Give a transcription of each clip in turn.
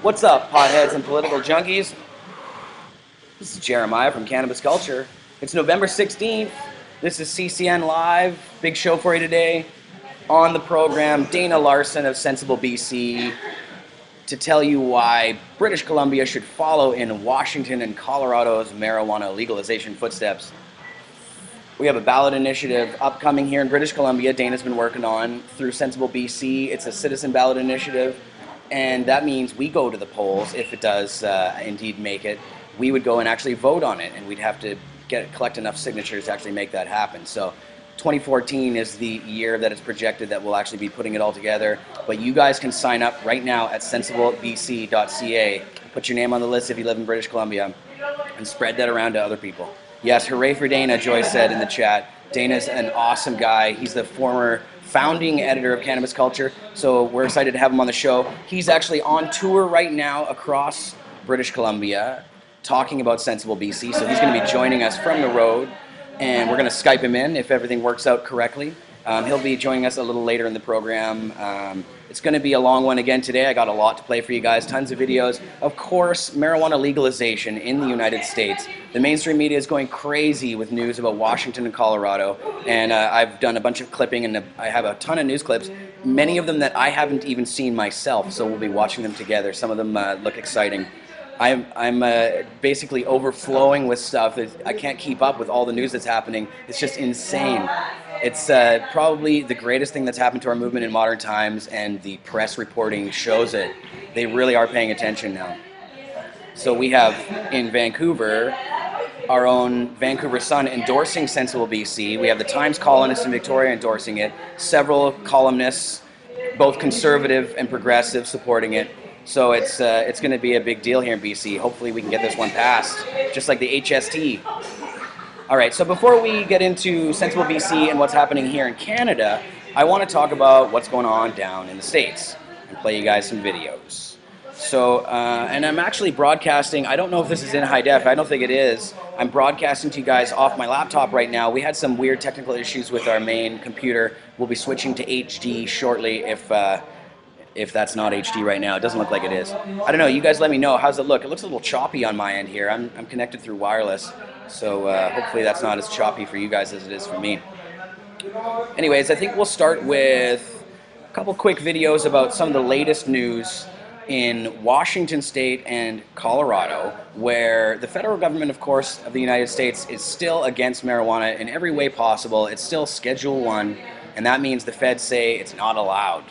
What's up, potheads and political junkies? This is Jeremiah from Cannabis Culture. It's November 16th. This is CCN Live. Big show for you today. On the program, Dana Larsen of Sensible BC to tell you why British Columbia should follow in Washington and Colorado's marijuana legalization footsteps. We have a ballot initiative upcoming here in British Columbia. Dana's been working on through Sensible BC. It's a citizen ballot initiative, and that means we go to the polls if it does indeed make it. We would go and actually vote on it, and we'd have to collect enough signatures to actually make that happen. So 2014 is the year that it's projected that we'll actually be putting it all together. But you guys can sign up right now at sensiblebc.ca. Put your name on the list if you live in British Columbia, and spread that around to other people. Yes, hooray for Dana, Joyce said in the chat. Dana's an awesome guy. He's the former founding editor of Cannabis Culture, so we're excited to have him on the show. He's actually on tour right now across British Columbia talking about Sensible BC, so he's going to be joining us from the road, and we're going to Skype him in if everything works out correctly. He'll be joining us a little later in the program. It's going to be a long one again today. I got a lot to play for you guys, tons of videos. Of course, marijuana legalization in the United States. The mainstream media is going crazy with news about Washington and Colorado, and I've done a bunch of clipping, and I have a ton of news clips, many of them that I haven't even seen myself, so we'll be watching them together. Some of them look exciting. I'm basically overflowing with stuff. I can't keep up with all the news that's happening. It's just insane. It's probably the greatest thing that's happened to our movement in modern times, and the press reporting shows it. They really are paying attention now. So we have in Vancouver, our own Vancouver Sun endorsing Sensible BC. We have the Times columnist in Victoria endorsing it. Several columnists, both conservative and progressive, supporting it. So it's going to be a big deal here in BC. Hopefully we can get this one passed, just like the HST. All right, so before we get into Sensible BC and what's happening here in Canada, I want to talk about what's going on down in the States and play you guys some videos. So, and I'm actually broadcasting, I don't know if this is in high def, I don't think it is. I'm broadcasting to you guys off my laptop right now. We had some weird technical issues with our main computer. We'll be switching to HD shortly if that's not HD right now. It doesn't look like it is. I don't know, you guys let me know. How's it look? It looks a little choppy on my end here. I'm connected through wireless, so hopefully that's not as choppy for you guys as it is for me. Anyways, I think we'll start with a couple quick videos about some of the latest news in Washington State and Colorado, where the federal government, of course, of the United States is still against marijuana in every way possible. It's still Schedule I, and that means the feds say it's not allowed.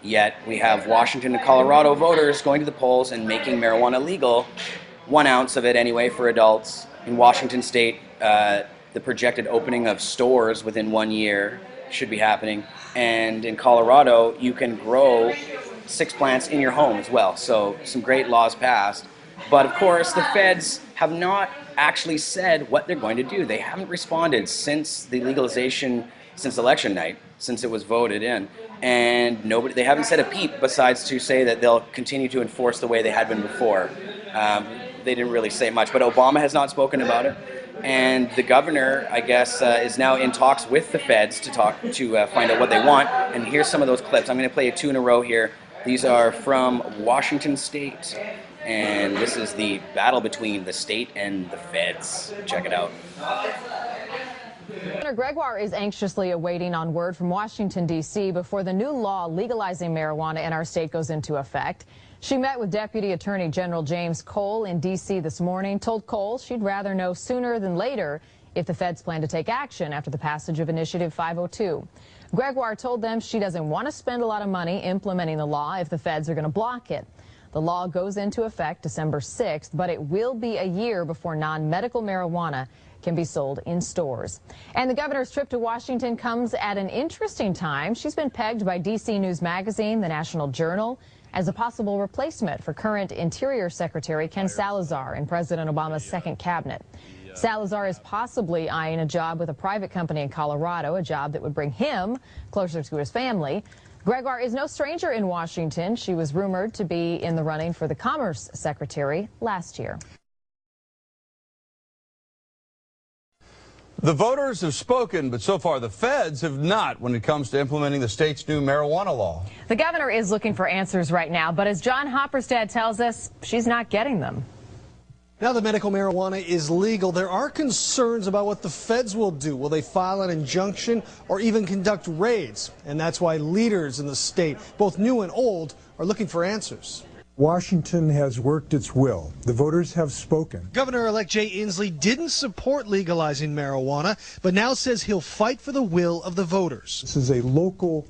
Yet we have Washington and Colorado voters going to the polls and making marijuana legal, 1 ounce of it anyway for adults. In Washington State, the projected opening of stores within 1 year should be happening. And in Colorado, you can grow 6 plants in your home as well. So some great laws passed. But of course, the feds have not actually said what they're going to do. They haven't responded since the legalization, since election night, since it was voted in. And they haven't said a peep besides to say that they'll continue to enforce the way they had been before. They didn't really say much, but Obama has not spoken about it. And the governor, I guess, is now in talks with the feds to find out what they want. And here's some of those clips. I'm going to play you 2 in a row here. These are from Washington State, and this is the battle between the state and the feds. Check it out. Governor Gregoire is anxiously awaiting on word from Washington, D.C. before the new law legalizing marijuana in our state goes into effect. She met with Deputy Attorney General James Cole in D.C. this morning, told Cole she'd rather know sooner than later if the feds plan to take action after the passage of Initiative 502. Gregoire told them she doesn't want to spend a lot of money implementing the law if the feds are going to block it. The law goes into effect December 6th, but it will be a year before non-medical marijuana can be sold in stores. And the governor's trip to Washington comes at an interesting time. She's been pegged by DC News Magazine, the National Journal, as a possible replacement for current Interior Secretary Ken Salazar in President Obama's second cabinet. Salazar is possibly eyeing a job with a private company in Colorado, a job that would bring him closer to his family. Gregoire is no stranger in Washington. She was rumored to be in the running for the Commerce Secretary last year. The voters have spoken, but so far the feds have not when it comes to implementing the state's new marijuana law. The governor is looking for answers right now, but as John Hopperstad tells us, she's not getting them. Now that medical marijuana is legal, there are concerns about what the feds will do. Will they file an injunction or even conduct raids? And that's why leaders in the state, both new and old, are looking for answers. Washington has worked its will. The voters have spoken. Governor-elect Jay Inslee didn't support legalizing marijuana, but now says he'll fight for the will of the voters. This is a local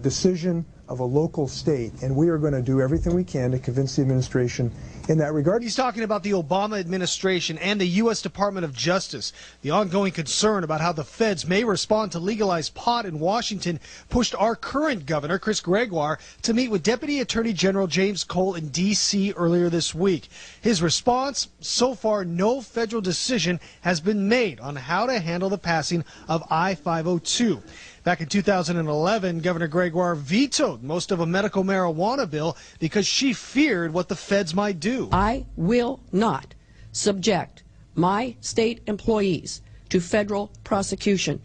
decision of a local state, and we are going to do everything we can to convince the administration in that regard. He's talking about the Obama administration and the U.S. Department of Justice. The ongoing concern about how the feds may respond to legalized pot in Washington pushed our current governor, Chris Gregoire, to meet with Deputy Attorney General James Cole in D.C. earlier this week. His response, so far no federal decision has been made on how to handle the passing of I-502. Back in 2011, Governor Gregoire vetoed most of a medical marijuana bill because she feared what the feds might do. I will not subject my state employees to federal prosecution,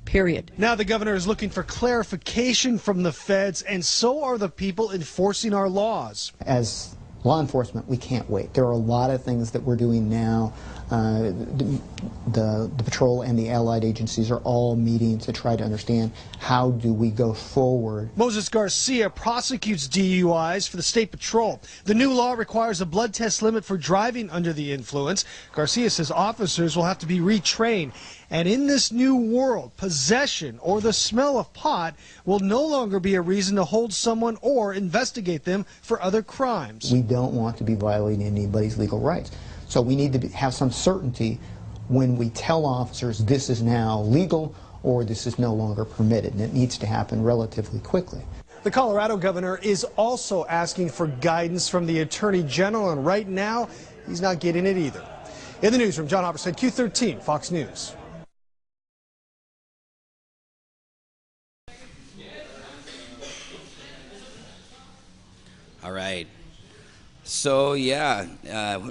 period. Now the governor is looking for clarification from the feds, and so are the people enforcing our laws. As law enforcement, we can't wait. There are a lot of things that we're doing now. The patrol and the allied agencies are all meeting to try to understand how do we go forward. Moses Garcia prosecutes DUIs for the state patrol. The new law requires a blood test limit for driving under the influence. Garcia says officers will have to be retrained. And in this new world, possession or the smell of pot will no longer be a reason to hold someone or investigate them for other crimes. We don't want to be violating anybody's legal rights. So we need to have some certainty when we tell officers this is now legal or this is no longer permitted, and it needs to happen relatively quickly. The Colorado governor is also asking for guidance from the Attorney General, and right now he's not getting it either. In the newsroom, John Hopperstad, Q13, Fox News. All right. So, yeah,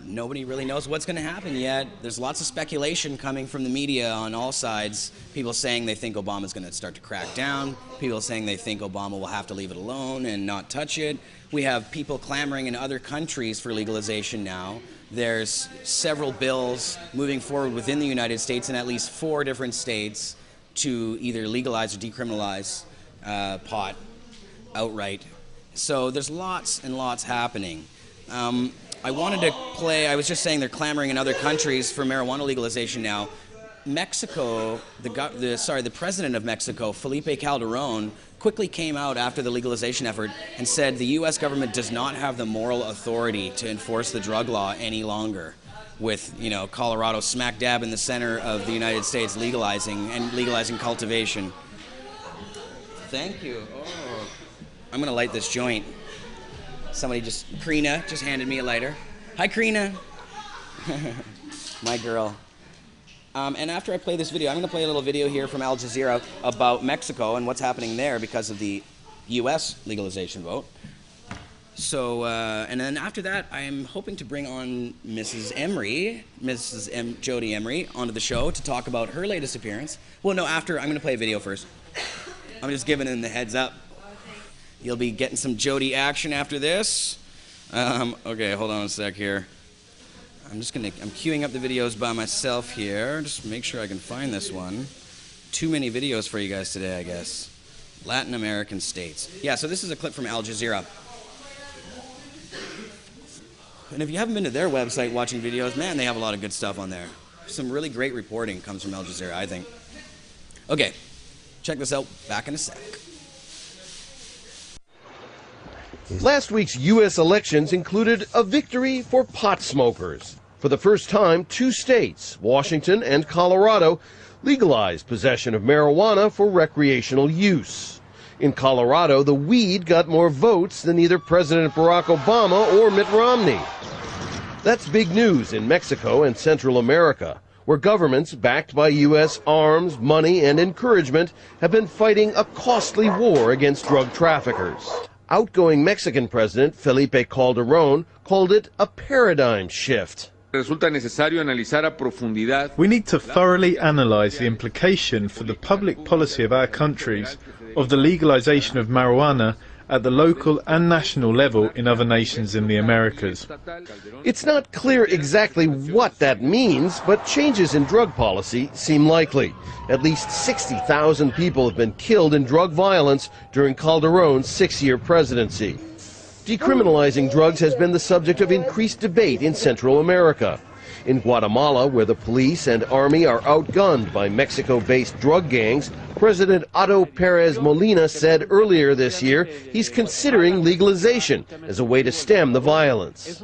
nobody really knows what's going to happen yet. There's lots of speculation coming from the media on all sides. People saying they think Obama's going to start to crack down. People saying they think Obama will have to leave it alone and not touch it. We have people clamoring in other countries for legalization now. There's several bills moving forward within the United States in at least 4 different states to either legalize or decriminalize pot outright. So there's lots and lots happening. I wanted to play, I was just saying they're clamoring in other countries for marijuana legalization now. Mexico, the president of Mexico, Felipe Calderon, quickly came out after the legalization effort and said the U.S. government does not have the moral authority to enforce the drug law any longer, with, you know, Colorado smack dab in the center of the United States legalizing cultivation. Thank you. Oh. I'm going to light this joint. Karina just handed me a lighter. Hi, Karina. My girl. And after I play this video, I'm going to play a little video here from Al Jazeera about Mexico and what's happening there because of the U.S. legalization vote. So, and then after that, I'm hoping to bring on Jodie Emery, onto the show to talk about her latest appearance. Well, no, I'm going to play a video first. I'm just giving them the heads up. You'll be getting some Jodie action after this. Okay, hold on a sec here. I'm queuing up the videos by myself here. Just make sure I can find this one. Too many videos for you guys today, I guess. Latin American states. Yeah, so this is a clip from Al Jazeera. And if you haven't been to their website watching videos, man, they have a lot of good stuff on there. Some really great reporting comes from Al Jazeera, I think. Okay, check this out. Back in a sec. Last week's U.S. elections included a victory for pot smokers. For the first time, 2 states, Washington and Colorado, legalized possession of marijuana for recreational use. In Colorado, the weed got more votes than either President Barack Obama or Mitt Romney. That's big news in Mexico and Central America, where governments backed by U.S. arms, money, and encouragement have been fighting a costly war against drug traffickers. Outgoing Mexican President Felipe Calderon called it a paradigm shift. Resulta necesario analizar a profundidad. We need to thoroughly analyze the implication for the public policy of our countries of the legalization of marijuana at the local and national level in other nations in the Americas. It's not clear exactly what that means, but changes in drug policy seem likely. At least 60,000 people have been killed in drug violence during Calderón's 6-year presidency. Decriminalizing drugs has been the subject of increased debate in Central America. In Guatemala, where the police and army are outgunned by Mexico-based drug gangs, President Otto Pérez Molina said earlier this year he's considering legalization as a way to stem the violence.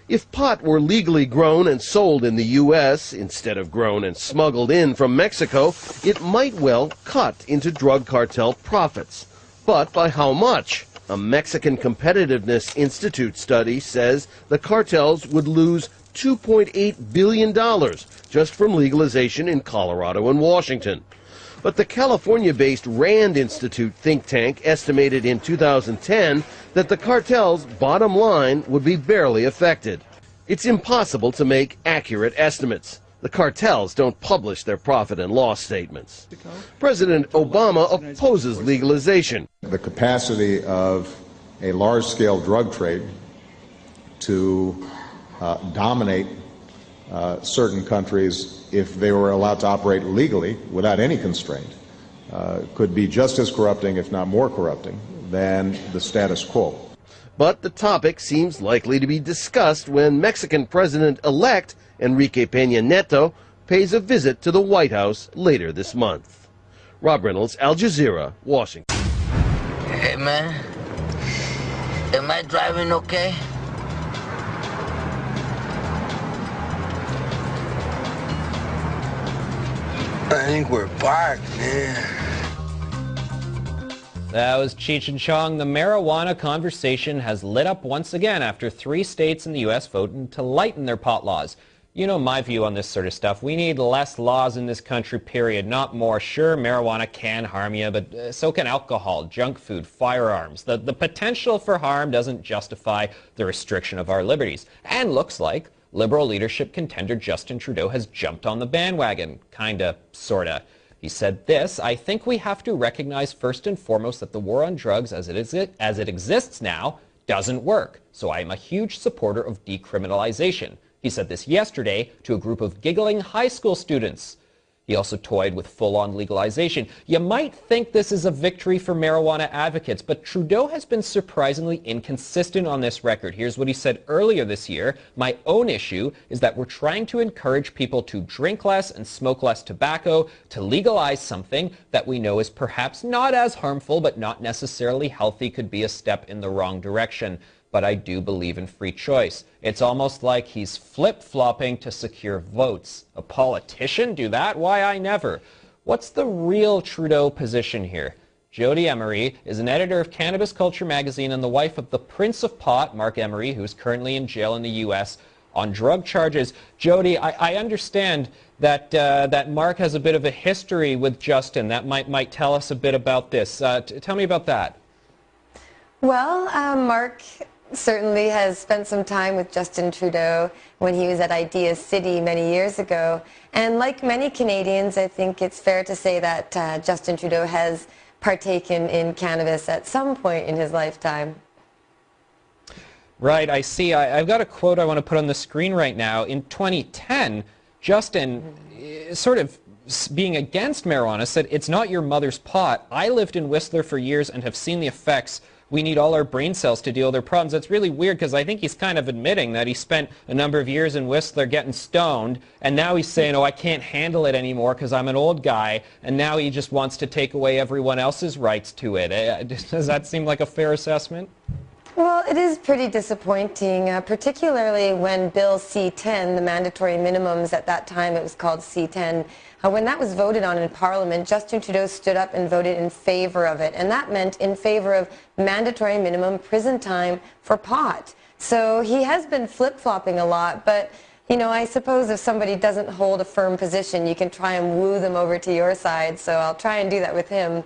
If pot were legally grown and sold in the U.S. instead of grown and smuggled in from Mexico, it might well cut into drug cartel profits. But by how much? A Mexican Competitiveness Institute study says the cartels would lose $2.8 billion just from legalization in Colorado and Washington. But the California-based Rand Institute think tank estimated in 2010 that the cartel's bottom line would be barely affected. It's impossible to make accurate estimates. The cartels don't publish their profit and loss statements. President Obama opposes legalization. The capacity of a large-scale drug trade to dominate certain countries, if they were allowed to operate legally without any constraint, could be just as corrupting, if not more corrupting, than the status quo. But the topic seems likely to be discussed when Mexican President-elect Enrique Peña Nieto pays a visit to the White House later this month. Rob Reynolds, Al Jazeera, Washington. Hey, man. Am I driving okay? I think we're parked, man. That was Cheech and Chong. The marijuana conversation has lit up once again after 3 states in the U.S. voted to lighten their pot laws. You know my view on this sort of stuff. We need less laws in this country, period, not more. Sure, marijuana can harm you, but so can alcohol, junk food, firearms. The potential for harm doesn't justify the restriction of our liberties. And looks like Liberal leadership contender Justin Trudeau has jumped on the bandwagon. Kinda, sorta. He said this: "I think we have to recognize first and foremost that the war on drugs as it exists now doesn't work. So I am a huge supporter of decriminalization." He said this yesterday to a group of giggling high school students. He also toyed with full-on legalization. You might think this is a victory for marijuana advocates, but Trudeau has been surprisingly inconsistent on this record. Here's what he said earlier this year: "My own issue is that we're trying to encourage people to drink less and smoke less tobacco, to legalize something that we know is perhaps not as harmful but not necessarily healthy could be a step in the wrong direction. But I do believe in free choice." It's almost like he's flip-flopping to secure votes. A politician do that? Why, I never. What's the real Trudeau position here? Jodie Emery is an editor of Cannabis Culture magazine and the wife of the Prince of Pot, Mark Emery, who's currently in jail in the U.S. on drug charges. Jodie, I understand that that Mark has a bit of a history with Justin. That might tell us a bit about this. Tell me about that. Well, Mark certainly has spent some time with Justin Trudeau when he was at Idea City many years ago. And like many Canadians, I think it's fair to say that Justin Trudeau has partaken in cannabis at some point in his lifetime. Right, I see. I've got a quote I want to put on the screen right now. In 2010, Justin, sort of being against marijuana, said, "It's not your mother's pot. I lived in Whistler for years and have seen the effects. We need all our brain cells to deal with their problems." That's really weird because I think he's kind of admitting that he spent a number of years in Whistler getting stoned, and now he's saying, "Oh, I can't handle it anymore because I'm an old guy," and now he just wants to take away everyone else's rights to it. Does that seem like a fair assessment? Well, it is pretty disappointing, particularly when Bill C-10, the mandatory minimums, at that time it was called C-10, when that was voted on in Parliament, Justin Trudeau stood up and voted in favor of it. And that meant in favor of mandatory minimum prison time for pot. So he has been flip-flopping a lot, but you know, I suppose if somebody doesn't hold a firm position, you can try and woo them over to your side. So I'll try and do that with him.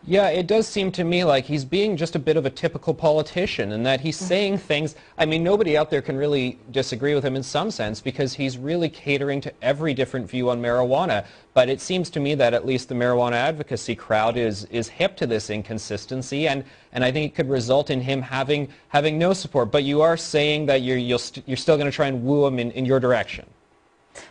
Yeah, it does seem to me like he's being just a bit of a typical politician, and that he's saying things, I mean, nobody out there can really disagree with him in some sense, because he's really catering to every different view on marijuana. But it seems to me that at least the marijuana advocacy crowd is hip to this inconsistency, and I think it could result in him having no support. But you are saying that you're still going to try and woo him in your direction.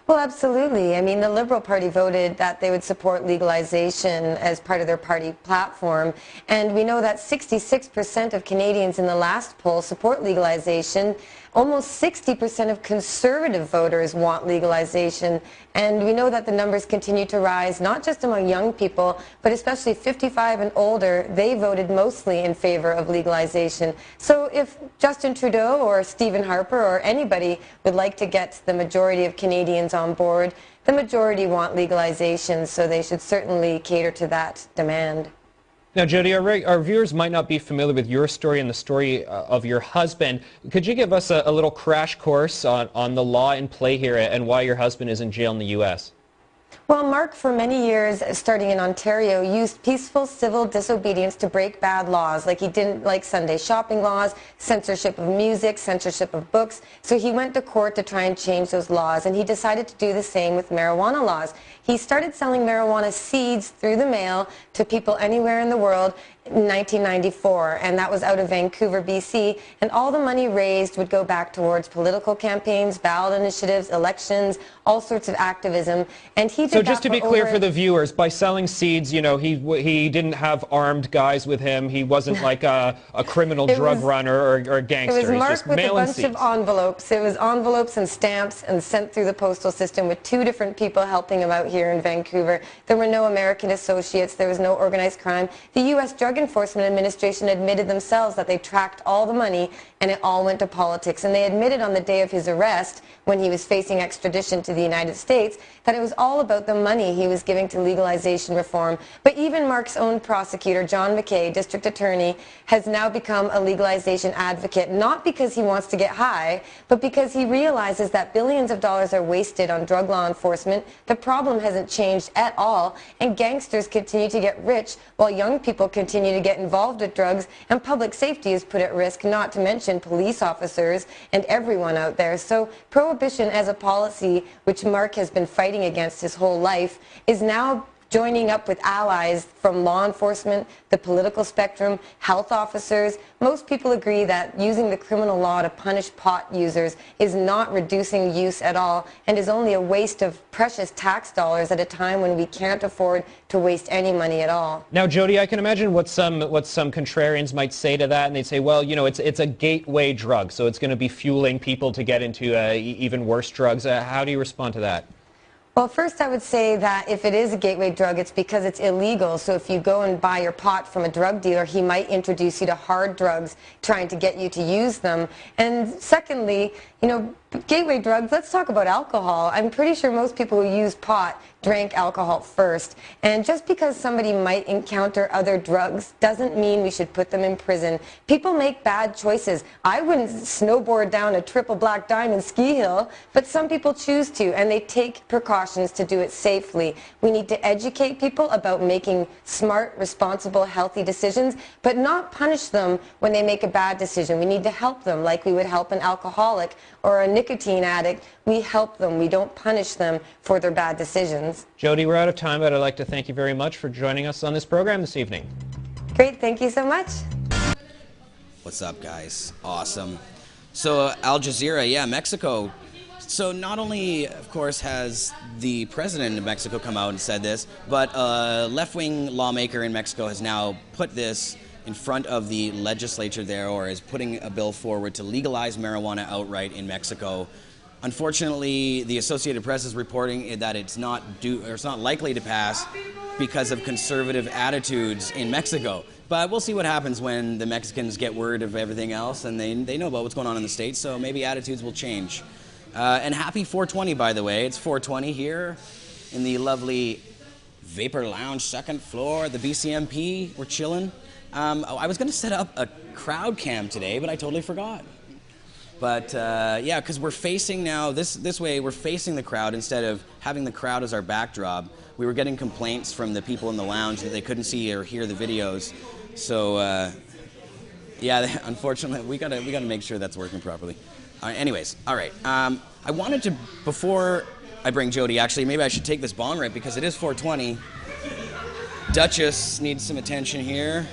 Well, absolutely. I mean, the Liberal Party voted that they would support legalization as part of their party platform. And we know that 66% of Canadians in the last poll support legalization. Almost 60% of conservative voters want legalization. And we know that the numbers continue to rise, not just among young people, but especially 55 and older. They voted mostly in favor of legalization. So if Justin Trudeau or Stephen Harper or anybody would like to get the majority of Canadians on board, the majority want legalization, so they should certainly cater to that demand. Now, Jodie, our viewers might not be familiar with your story and the story of your husband. Could you give us a little crash course on the law in play here and why your husband is in jail in the U.S.? Well, Mark, for many years, starting in Ontario, used peaceful civil disobedience to break bad laws, like he didn't like Sunday shopping laws, censorship of music, censorship of books. So he went to court to try and change those laws, and he decided to do the same with marijuana laws. He started selling marijuana seeds through the mail to people anywhere in the world in 1994, and that was out of Vancouver, BC, and all the money raised would go back towards political campaigns, ballot initiatives, elections, all sorts of activism. And he did so just to be clear over... for the viewers, by selling seeds, you know, he didn't have armed guys with him. He wasn't like a criminal drug runner or a gangster. It was marked with a bunch of envelopes. It was envelopes and stamps and sent through the postal system with 2 different people helping him out here in Vancouver. There were no American associates. There was no organized crime. The U.S. Drug Enforcement Administration admitted themselves that they tracked all the money and it all went to politics. And they admitted on the day of his arrest, when he was facing extradition to the United States, that it was all about the money he was giving to legalization reform. But even Mark's own prosecutor, John McKay, district attorney, has now become a legalization advocate, not because he wants to get high, but because he realizes that billions of dollars are wasted on drug law enforcement. The problem hasn't changed at all, and gangsters continue to get rich while young people continue to get involved with drugs, and public safety is put at risk, not to mention police officers and everyone out there. So prohibition as a policy, which Mark has been fighting against his whole life, is now joining up with allies from law enforcement, the political spectrum, health officers. Most people agree that using the criminal law to punish pot users is not reducing use at all and is only a waste of precious tax dollars at a time when we can't afford to waste any money at all. Now, Jodie, I can imagine what some contrarians might say to that, and they'd say, well, you know, it's a gateway drug, so it's going to be fueling people to get into even worse drugs. How do you respond to that? Well, first I would say that if it is a gateway drug, it's because it's illegal. So if you go and buy your pot from a drug dealer, he might introduce you to hard drugs trying to get you to use them. And secondly, you know, gateway drugs, let's talk about alcohol. I'm pretty sure most people who use pot drank alcohol first. And just because somebody might encounter other drugs doesn't mean we should put them in prison. People make bad choices. I wouldn't snowboard down a triple black diamond ski hill, but some people choose to, and they take precautions to do it safely. We need to educate people about making smart, responsible, healthy decisions, but not punish them when they make a bad decision. We need to help them like we would help an alcoholic or a nicotine addict. We help them. We don't punish them for their bad decisions. Jodie, we're out of time, but I'd like to thank you very much for joining us on this program this evening. Great. Thank you so much. What's up, guys? Awesome. So Al Jazeera, yeah, Mexico. So not only, of course, has the president of Mexico come out and said this, but a left-wing lawmaker in Mexico has now put this in front of the legislature there, or is putting a bill forward to legalize marijuana outright in Mexico. Unfortunately, the Associated Press is reporting that it's not likely to pass because of conservative attitudes in Mexico. But we'll see what happens when the Mexicans get word of everything else and they know about what's going on in the States, so maybe attitudes will change. And happy 420, by the way. It's 420 here in the lovely Vapor Lounge, second floor, the BCMP. We're chilling. I was going to set up a crowd cam today, but I totally forgot. But yeah, because we're facing now, this way we're facing the crowd instead of having the crowd as our backdrop. We were getting complaints from the people in the lounge that they couldn't see or hear the videos. So yeah, unfortunately, we gotta make sure that's working properly. Anyways, all right. I wanted to, before I bring Jodie, actually, maybe I should take this bong rip because it is 420. Duchess needs some attention here.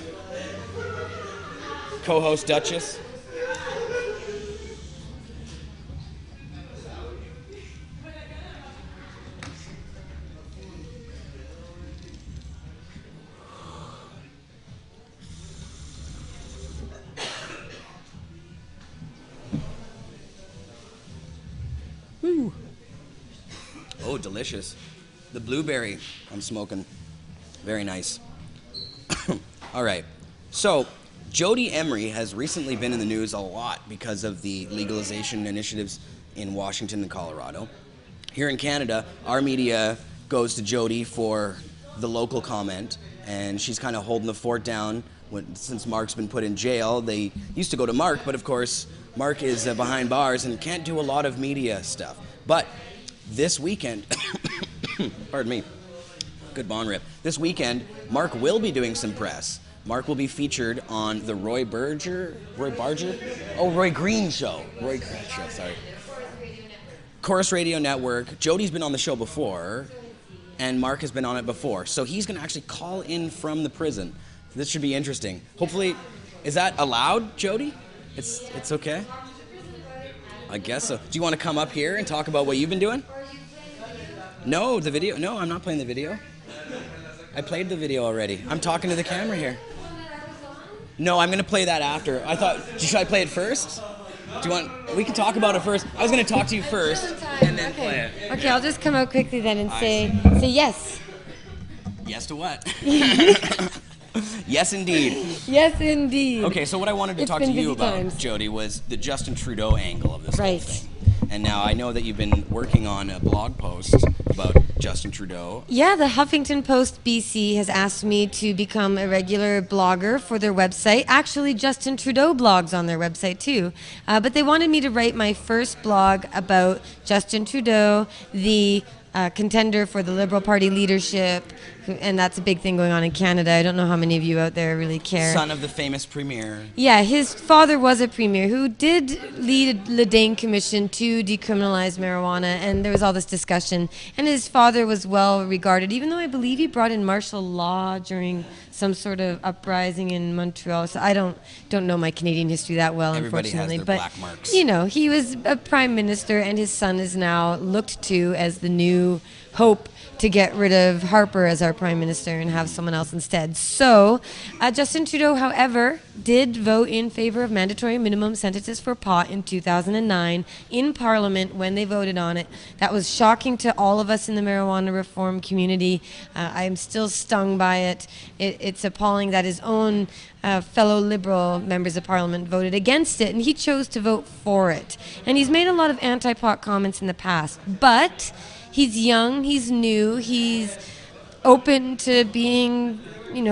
Co-host Duchess. Woo. Oh, delicious. The blueberry I'm smoking. Very nice. All right. So, Jodie Emery has recently been in the news a lot because of the legalization initiatives in Washington and Colorado. Here in Canada, our media goes to Jodie for the local comment, and she's kind of holding the fort down since Mark's been put in jail. They used to go to Mark, but of course, Mark is behind bars and can't do a lot of media stuff. But this weekend, pardon me, good bong rip. This weekend, Mark will be doing some press. Mark will be featured on the Roy Green show. Roy Green show, sorry. Chorus Radio Network. Jodie's been on the show before, and Mark has been on it before. So he's going to actually call in from the prison. This should be interesting. Hopefully, is that allowed, Jodie? It's okay? I guess so. Do you want to come up here and talk about what you've been doing? No, the video. No, I'm not playing the video. I played the video already. I'm talking to the camera here. No, I'm going to play that after. I thought, should I play it first? Do you want, we can talk about it first. I was going to talk to you first and then play it. Okay, I'll just come out quickly then and say yes. Yes to what? Yes, indeed. Yes, indeed. Okay, so what I wanted to talk to you about, Jodie, was the Justin Trudeau angle of this whole thing. And now I know that you've been working on a blog post about Justin Trudeau. Yeah, the Huffington Post BC has asked me to become a regular blogger for their website. Actually, Justin Trudeau blogs on their website too. But they wanted me to write my first blog about Justin Trudeau, the contender for the Liberal Party leadership, and that's a big thing going on in Canada. I don't know how many of you out there really care. Son of the famous premier. Yeah, his father was a premier who did lead a Le Dain commission to decriminalize marijuana, and there was all this discussion. And his father was well regarded, even though I believe he brought in martial law during some sort of uprising in Montreal. So I don't know my Canadian history that well, Everybody unfortunately. has their but black marks. you know, he was a prime minister, and his son is now looked to as the new hope to get rid of Harper as our prime minister and have someone else instead. So Justin Trudeau, however, did vote in favor of mandatory minimum sentences for pot in 2009 in Parliament when they voted on it. That was shocking to all of us in the marijuana reform community. I'm still stung by it. It's appalling that his own fellow Liberal members of Parliament voted against it, and he chose to vote for it. And he's made a lot of anti-pot comments in the past, but he's young, he's new, he's open to being,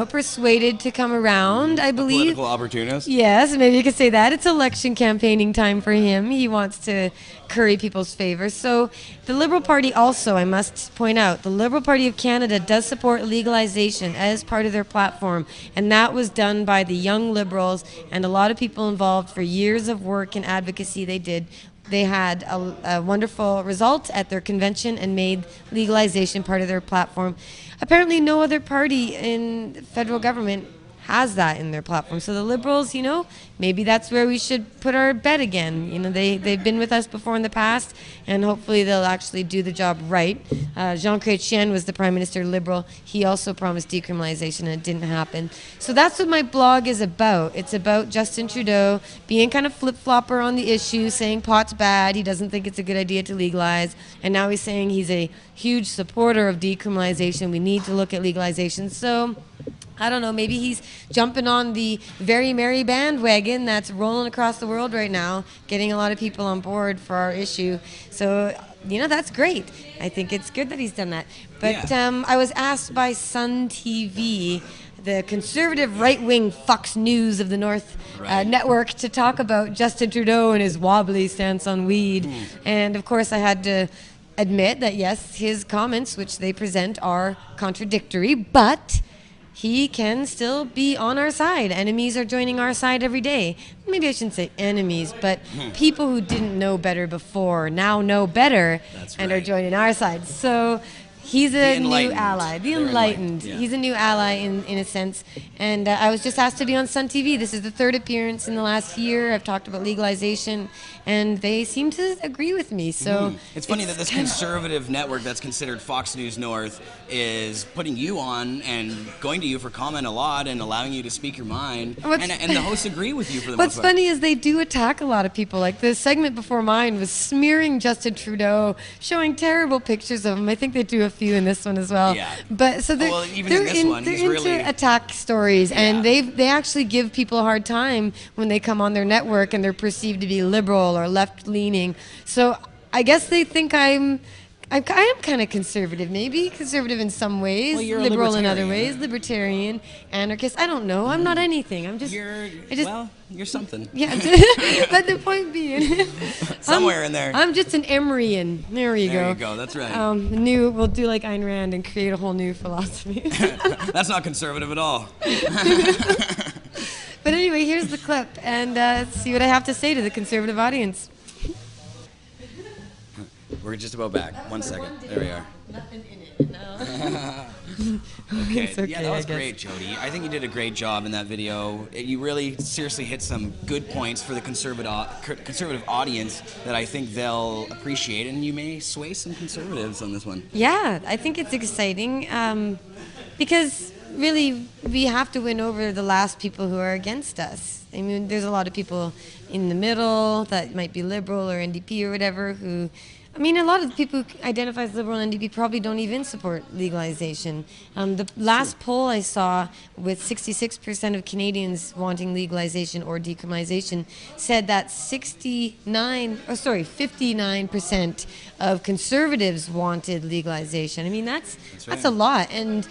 persuaded to come around, I believe. Political opportunist? Yes, maybe you could say that. It's election campaigning time for him. He wants to curry people's favor. So the Liberal Party also, I must point out, the Liberal Party of Canada does support legalization as part of their platform. And that was done by the young Liberals and a lot of people involved for years of work and advocacy they did. They had a wonderful result at their convention and made legalization part of their platform. Apparently no other party in the federal government has that in their platform. So the Liberals, maybe that's where we should put our bet again. They've been with us before in the past, and hopefully they'll actually do the job right. Jean Chrétien was the Prime Minister Liberal. He also promised decriminalization, and it didn't happen. So that's what my blog is about. It's about Justin Trudeau being kind of flip-flopper on the issue, saying pot's bad, he doesn't think it's a good idea to legalize, and now he's saying he's a huge supporter of decriminalization. We need to look at legalization. So I don't know, maybe he's jumping on the very merry bandwagon that's rolling across the world right now, getting a lot of people on board for our issue. So, that's great. I think it's good that he's done that. But I was asked by Sun TV the conservative right-wing Fox News of the North network to talk about Justin Trudeau and his wobbly stance on weed. And of course I had to admit that yes, his comments, which they present, are contradictory, but he can still be on our side. Enemies are joining our side every day. Maybe I shouldn't say enemies, but people who didn't know better before now know better and are joining our side. So he's a new ally. The enlightened. Yeah. He's a new ally in a sense. And I was just asked to be on Sun TV. This is the third appearance in the last year. I've talked about legalization, and they seem to agree with me. So it's funny that this conservative network that's considered Fox News North is putting you on and going to you for comment a lot and allowing you to speak your mind. And the hosts agree with you for the most part. What's funny is they do attack a lot of people. Like the segment before mine was smearing Justin Trudeau, showing terrible pictures of him. I think they do a few in this one as well. Yeah. But so they're into attack stories, and they actually give people a hard time when they come on their network and they're perceived to be liberal or left leaning. So I guess they think I am kind of conservative, maybe conservative in some ways, liberal in other ways, libertarian, anarchist. I don't know. I'm not anything. I'm just. You're something. Yeah, but the point being, somewhere in there. I'm just an Emeryan. There you go. There you go. That's right. We'll do like Ayn Rand and create a whole new philosophy. That's not conservative at all. But anyway, here's the clip, and see what I have to say to the conservative audience. We're just about back. 1 second. There we are. Nothing in it. No. Okay. Yeah, that was great, Jodie. I think you did a great job in that video. You really seriously hit some good points for the conservative audience that I think they'll appreciate, and you may sway some conservatives on this one. Yeah, I think it's exciting because really we have to win over the last people who are against us. I mean, there's a lot of people in the middle that might be liberal or NDP or whatever who... I mean, a lot of the people who identify as liberal and NDP probably don't even support legalization. The last poll I saw, with 66% of Canadians wanting legalization or decriminalization, said that 59% of conservatives wanted legalization. I mean, that's a lot, and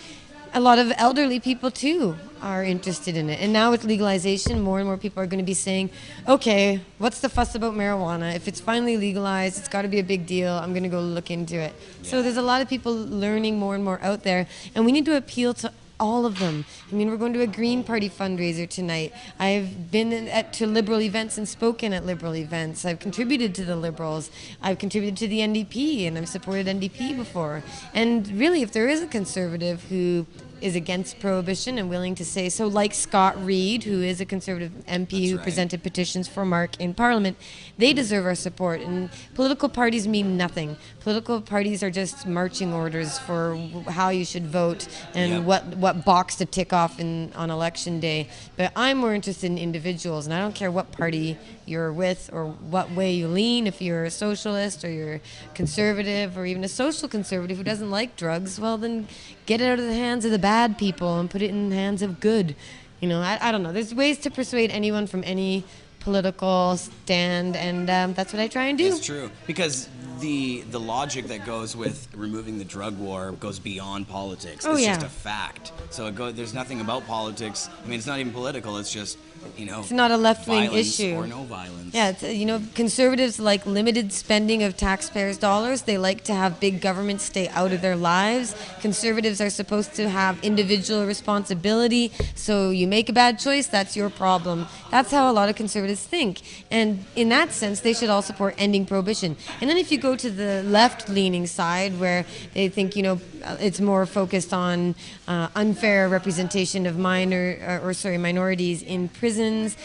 a lot of elderly people too are interested in it. And now with legalization, more and more people are going to be saying, okay, what's the fuss about marijuana? If it's finally legalized, it's got to be a big deal. I'm going to go look into it. Yeah. So there's a lot of people learning more and more out there, and we need to appeal to all of them. I mean, we're going to a Green Party fundraiser tonight. I've been to Liberal events and spoken at Liberal events. I've contributed to the Liberals. I've contributed to the NDP, and I've supported NDP before. And really, if there is a Conservative who is against prohibition and willing to say so, like Scott Reid, who is a Conservative MP who presented petitions for Mark in Parliament, they deserve our support. And political parties mean nothing. Political parties are just marching orders for how you should vote and what box to tick off on election day. But I'm more interested in individuals, and I don't care what party you're with or what way you lean. If you're a socialist or you're conservative or even a social conservative who doesn't like drugs, well then get it out of the hands of the bad people and put it in the hands of good. You know, I don't know. There's ways to persuade anyone from any political stand, and that's what I try and do. It's true, because the logic that goes with removing the drug war goes beyond politics. It's just a fact. So there's nothing about politics. I mean, it's not even political. It's just, you know, it's not a left-wing issue or no violence. Yeah, it's, you know, conservatives like limited spending of taxpayers' dollars. They like to have big government stay out of their lives. Conservatives are supposed to have individual responsibility. So you make a bad choice, that's your problem. That's how a lot of conservatives think. And in that sense, they should all support ending prohibition. And then if you go to the left-leaning side, where they think, you know, it's more focused on unfair representation of minorities in prisons,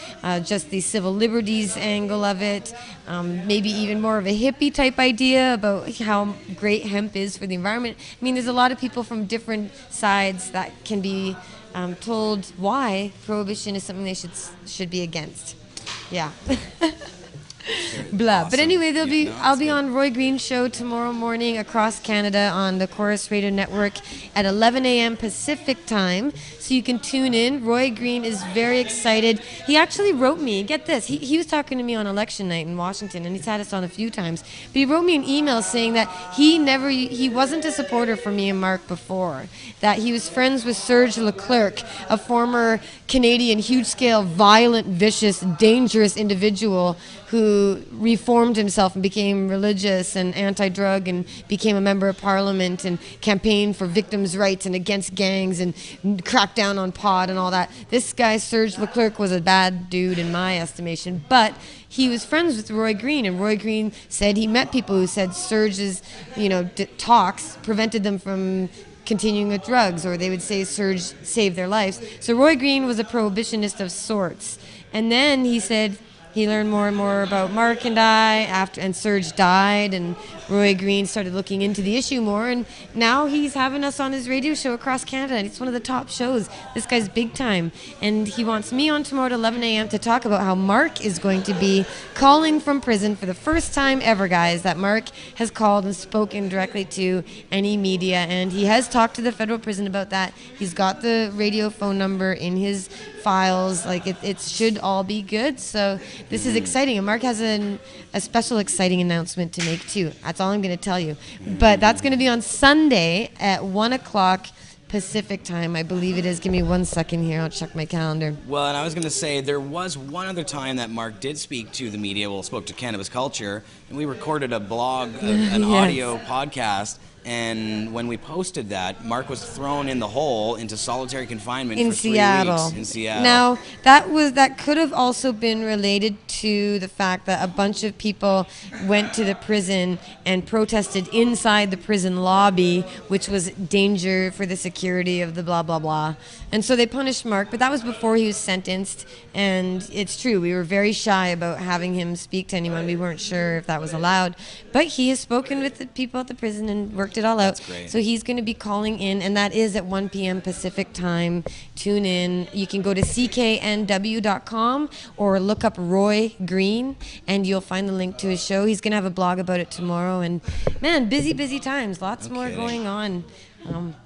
just the civil liberties angle of it, maybe even more of a hippie type idea about how great hemp is for the environment. I mean, there's a lot of people from different sides that can be told why prohibition is something they should be against. Yeah. blah. Awesome. But anyway, I'll be good. on Roy Green's show tomorrow morning across Canada on the Chorus Radio Network at 11 a.m. Pacific time. So you can tune in. Roy Green is very excited. He actually wrote me, get this, he was talking to me on election night in Washington, and he's had us on a few times. But he wrote me an email saying that he wasn't a supporter for me and Mark before, that he was friends with Serge Leclerc, a former Canadian huge-scale, violent, vicious, dangerous individual who reformed himself and became religious and anti-drug and became a member of parliament and campaigned for victims' rights and against gangs and cracked down on pot and all that. This guy, Serge Leclerc, was a bad dude in my estimation, but he was friends with Roy Green, and Roy Green said he met people who said Serge's, talks prevented them from continuing with drugs, or they would say Serge saved their lives. So Roy Green was a prohibitionist of sorts. And then he said he learned more and more about Mark and I and Serge died, and Roy Green started looking into the issue more, and now he's having us on his radio show across Canada, and it's one of the top shows. This guy's big time, and he wants me on tomorrow at 11 a.m. to talk about how Mark is going to be calling from prison for the first time ever, guys, that Mark has called and spoken directly to any media, and he has talked to the federal prison about that. He's got the radio phone number in his files. Like, it should all be good, so this is exciting, and Mark has a special exciting announcement to make too. That's all I'm going to tell you. But that's going to be on Sunday at 1 o'clock Pacific time, I believe it is. Give me 1 second here. I'll check my calendar. Well, and I was going to say, there was one other time that Mark did speak to the media, spoke to Cannabis Culture, and we recorded a blog, an Yes. audio podcast. And when we posted that, Mark was thrown in the hole into solitary confinement in for 3 Seattle. weeks in Seattle. Now, that could have also been related to the fact that a bunch of people went to the prison and protested inside the prison lobby, which was danger for the security of the blah, blah, blah. And so they punished Mark, but that was before he was sentenced. And it's true, we were very shy about having him speak to anyone. We weren't sure if that was allowed. But he has spoken with the people at the prison and worked it all out. That's great. So he's going to be calling in, and that is at 1 p.m. Pacific time. Tune in. You can go to cknw.com or look up Roy Green, and you'll find the link to his show. He's going to have a blog about it tomorrow. And, man, busy times. Lots more going on.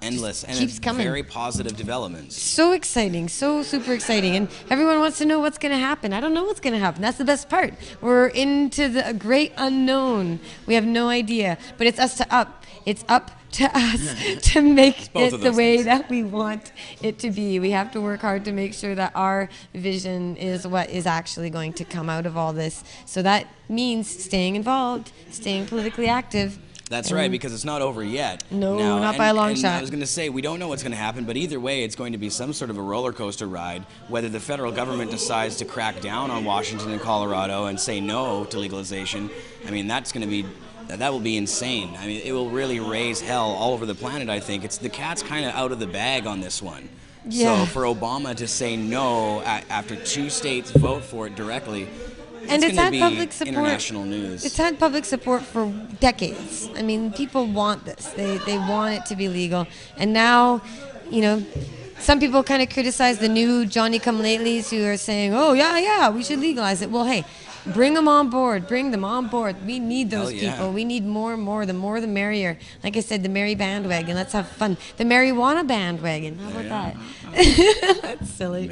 Endless, and keeps it's coming. very positive developments. So exciting, so super exciting, and everyone wants to know what's going to happen. I don't know what's going to happen. That's the best part. We're into the great unknown. We have no idea, but it's us to up. It's up to us to make it the way that we want it to be. We have to work hard to make sure that our vision is what is actually going to come out of all this. So that means staying involved, staying politically active. That's right, because it's not over yet. No, not by a long shot. I was going to say, we don't know what's going to happen, but either way, it's going to be some sort of a roller coaster ride, whether the federal government decides to crack down on Washington and Colorado and say no to legalization. I mean, that will be insane. I mean, it will really raise hell all over the planet, I think. The cat's kind of out of the bag on this one. Yeah. So for Obama to say no after 2 states vote for it directly, And it's had public support. International news. It's had public support for decades. I mean, people want this. They want it to be legal. And now, some people kind of criticize the new Johnny-come-latelys who are saying, oh, yeah, we should legalize it. Well, hey, bring them on board. Bring them on board. We need those people. We need more and more. The more, the merrier. Like I said, the merry bandwagon. Let's have fun. The marijuana bandwagon. How about that? That's silly.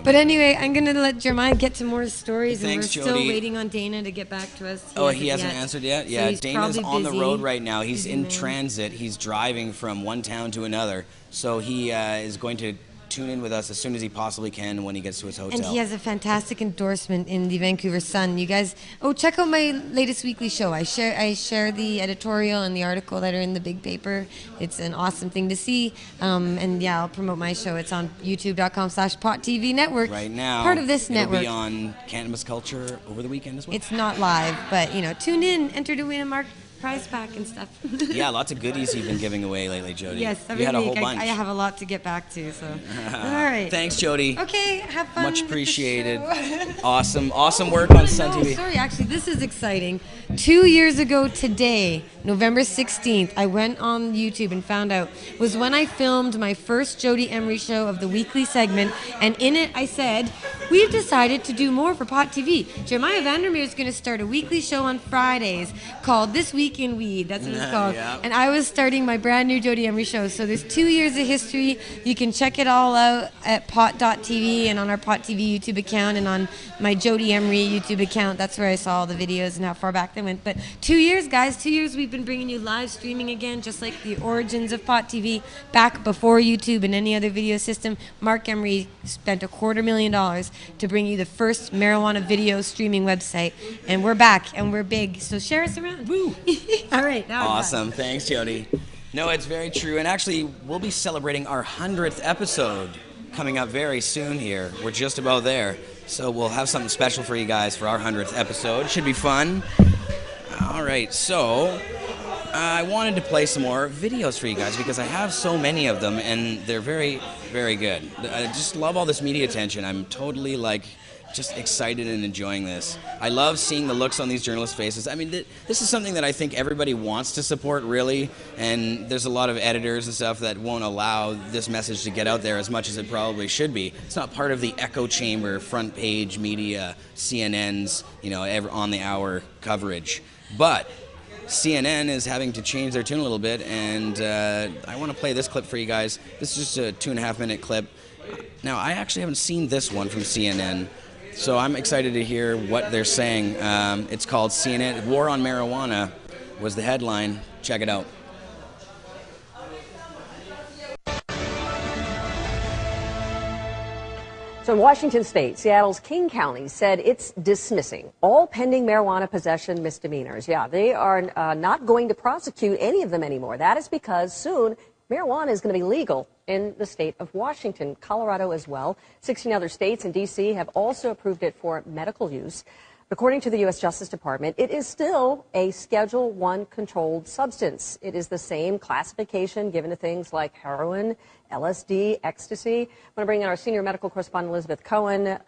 But anyway, I'm going to let Jeremiah get to more stories. Thanks, and we're still Jodie. waiting on Dana to get back to us. He hasn't answered yet? So Yeah, he's Dana's probably on the busy. road right now. He's Busy in man. transit. He's driving from one town to another. So he is going to tune in with us as soon as he possibly can when he gets to his hotel. And he has a fantastic endorsement in the Vancouver Sun. You guys, check out my latest weekly show. I share the editorial and the article that are in the big paper. It's an awesome thing to see. And yeah, I'll promote my show. It's on youtube.com/PotTV Network. Right now, part of this it'll network. be on Cannabis Culture over the weekend as well. It's not live, but tune in, enter to win a Mark prize pack and stuff. Yeah, lots of goodies you've been giving away lately, Jodie. Yes, every you had a week whole bunch. I have a lot to get back to, so. All right. Thanks, Jodie. Okay, have fun. Much with the apprecited. show. Awesome work on Sun TV. Sorry, actually, this is exciting. 2 years ago today, November 16th, I went on YouTube and found out was when I filmed my first Jodie Emery show of the weekly segment, and in it I said, we've decided to do more for Pot TV. Jeremiah Vandermeer is going to start a weekly show on Fridays called This Week in Weed. That's what it's called. Yeah. And I was starting my brand new Jodie Emery show. So there's 2 years of history. You can check it all out at pot.tv and on our Pot TV YouTube account and on my Jodie Emery YouTube account. That's where I saw all the videos and how far back they went. But 2 years, guys, 2 years we've been bringing you live streaming again, just like the origins of Pot TV back before YouTube and any other video system. Mark Emery spent $250,000 to bring you the first marijuana video streaming website. And we're back and we're big. So share us around. Woo! All right. Now Awesome. Thanks, Jodie. No, it's very true. And actually, we'll be celebrating our 100th episode coming up very soon here. We're just about there. So we'll have something special for you guys for our 100th episode. Should be fun. All right. So I wanted to play some more videos for you guys because I have so many of them and they're very, very good. I just love all this media attention. I'm totally just excited and enjoying this. I love seeing the looks on these journalists' faces. I mean, this is something that I think everybody wants to support, really, and there's a lot of editors and stuff that won't allow this message to get out there as much as it probably should be. It's not part of the echo chamber, front page media, CNN's, on the hour coverage. But CNN is having to change their tune a little bit, and I want to play this clip for you guys. This is just a 2.5-minute clip. Now, I actually haven't seen this one from CNN, so I'm excited to hear what they're saying. It's called CNN, War on Marijuana was the headline. Check it out. So in Washington State, Seattle's King County said it's dismissing all pending marijuana possession misdemeanors. Yeah, they are not going to prosecute any of them anymore. That is because soon marijuana is going to be legal in the state of Washington, Colorado as well. 16 other states and D.C. have also approved it for medical use. According to the U.S. Justice Department, it is still a Schedule I controlled substance. It is the same classification given to things like heroin, LSD, ecstasy. I'm going to bring in our senior medical correspondent, Elizabeth Cohen.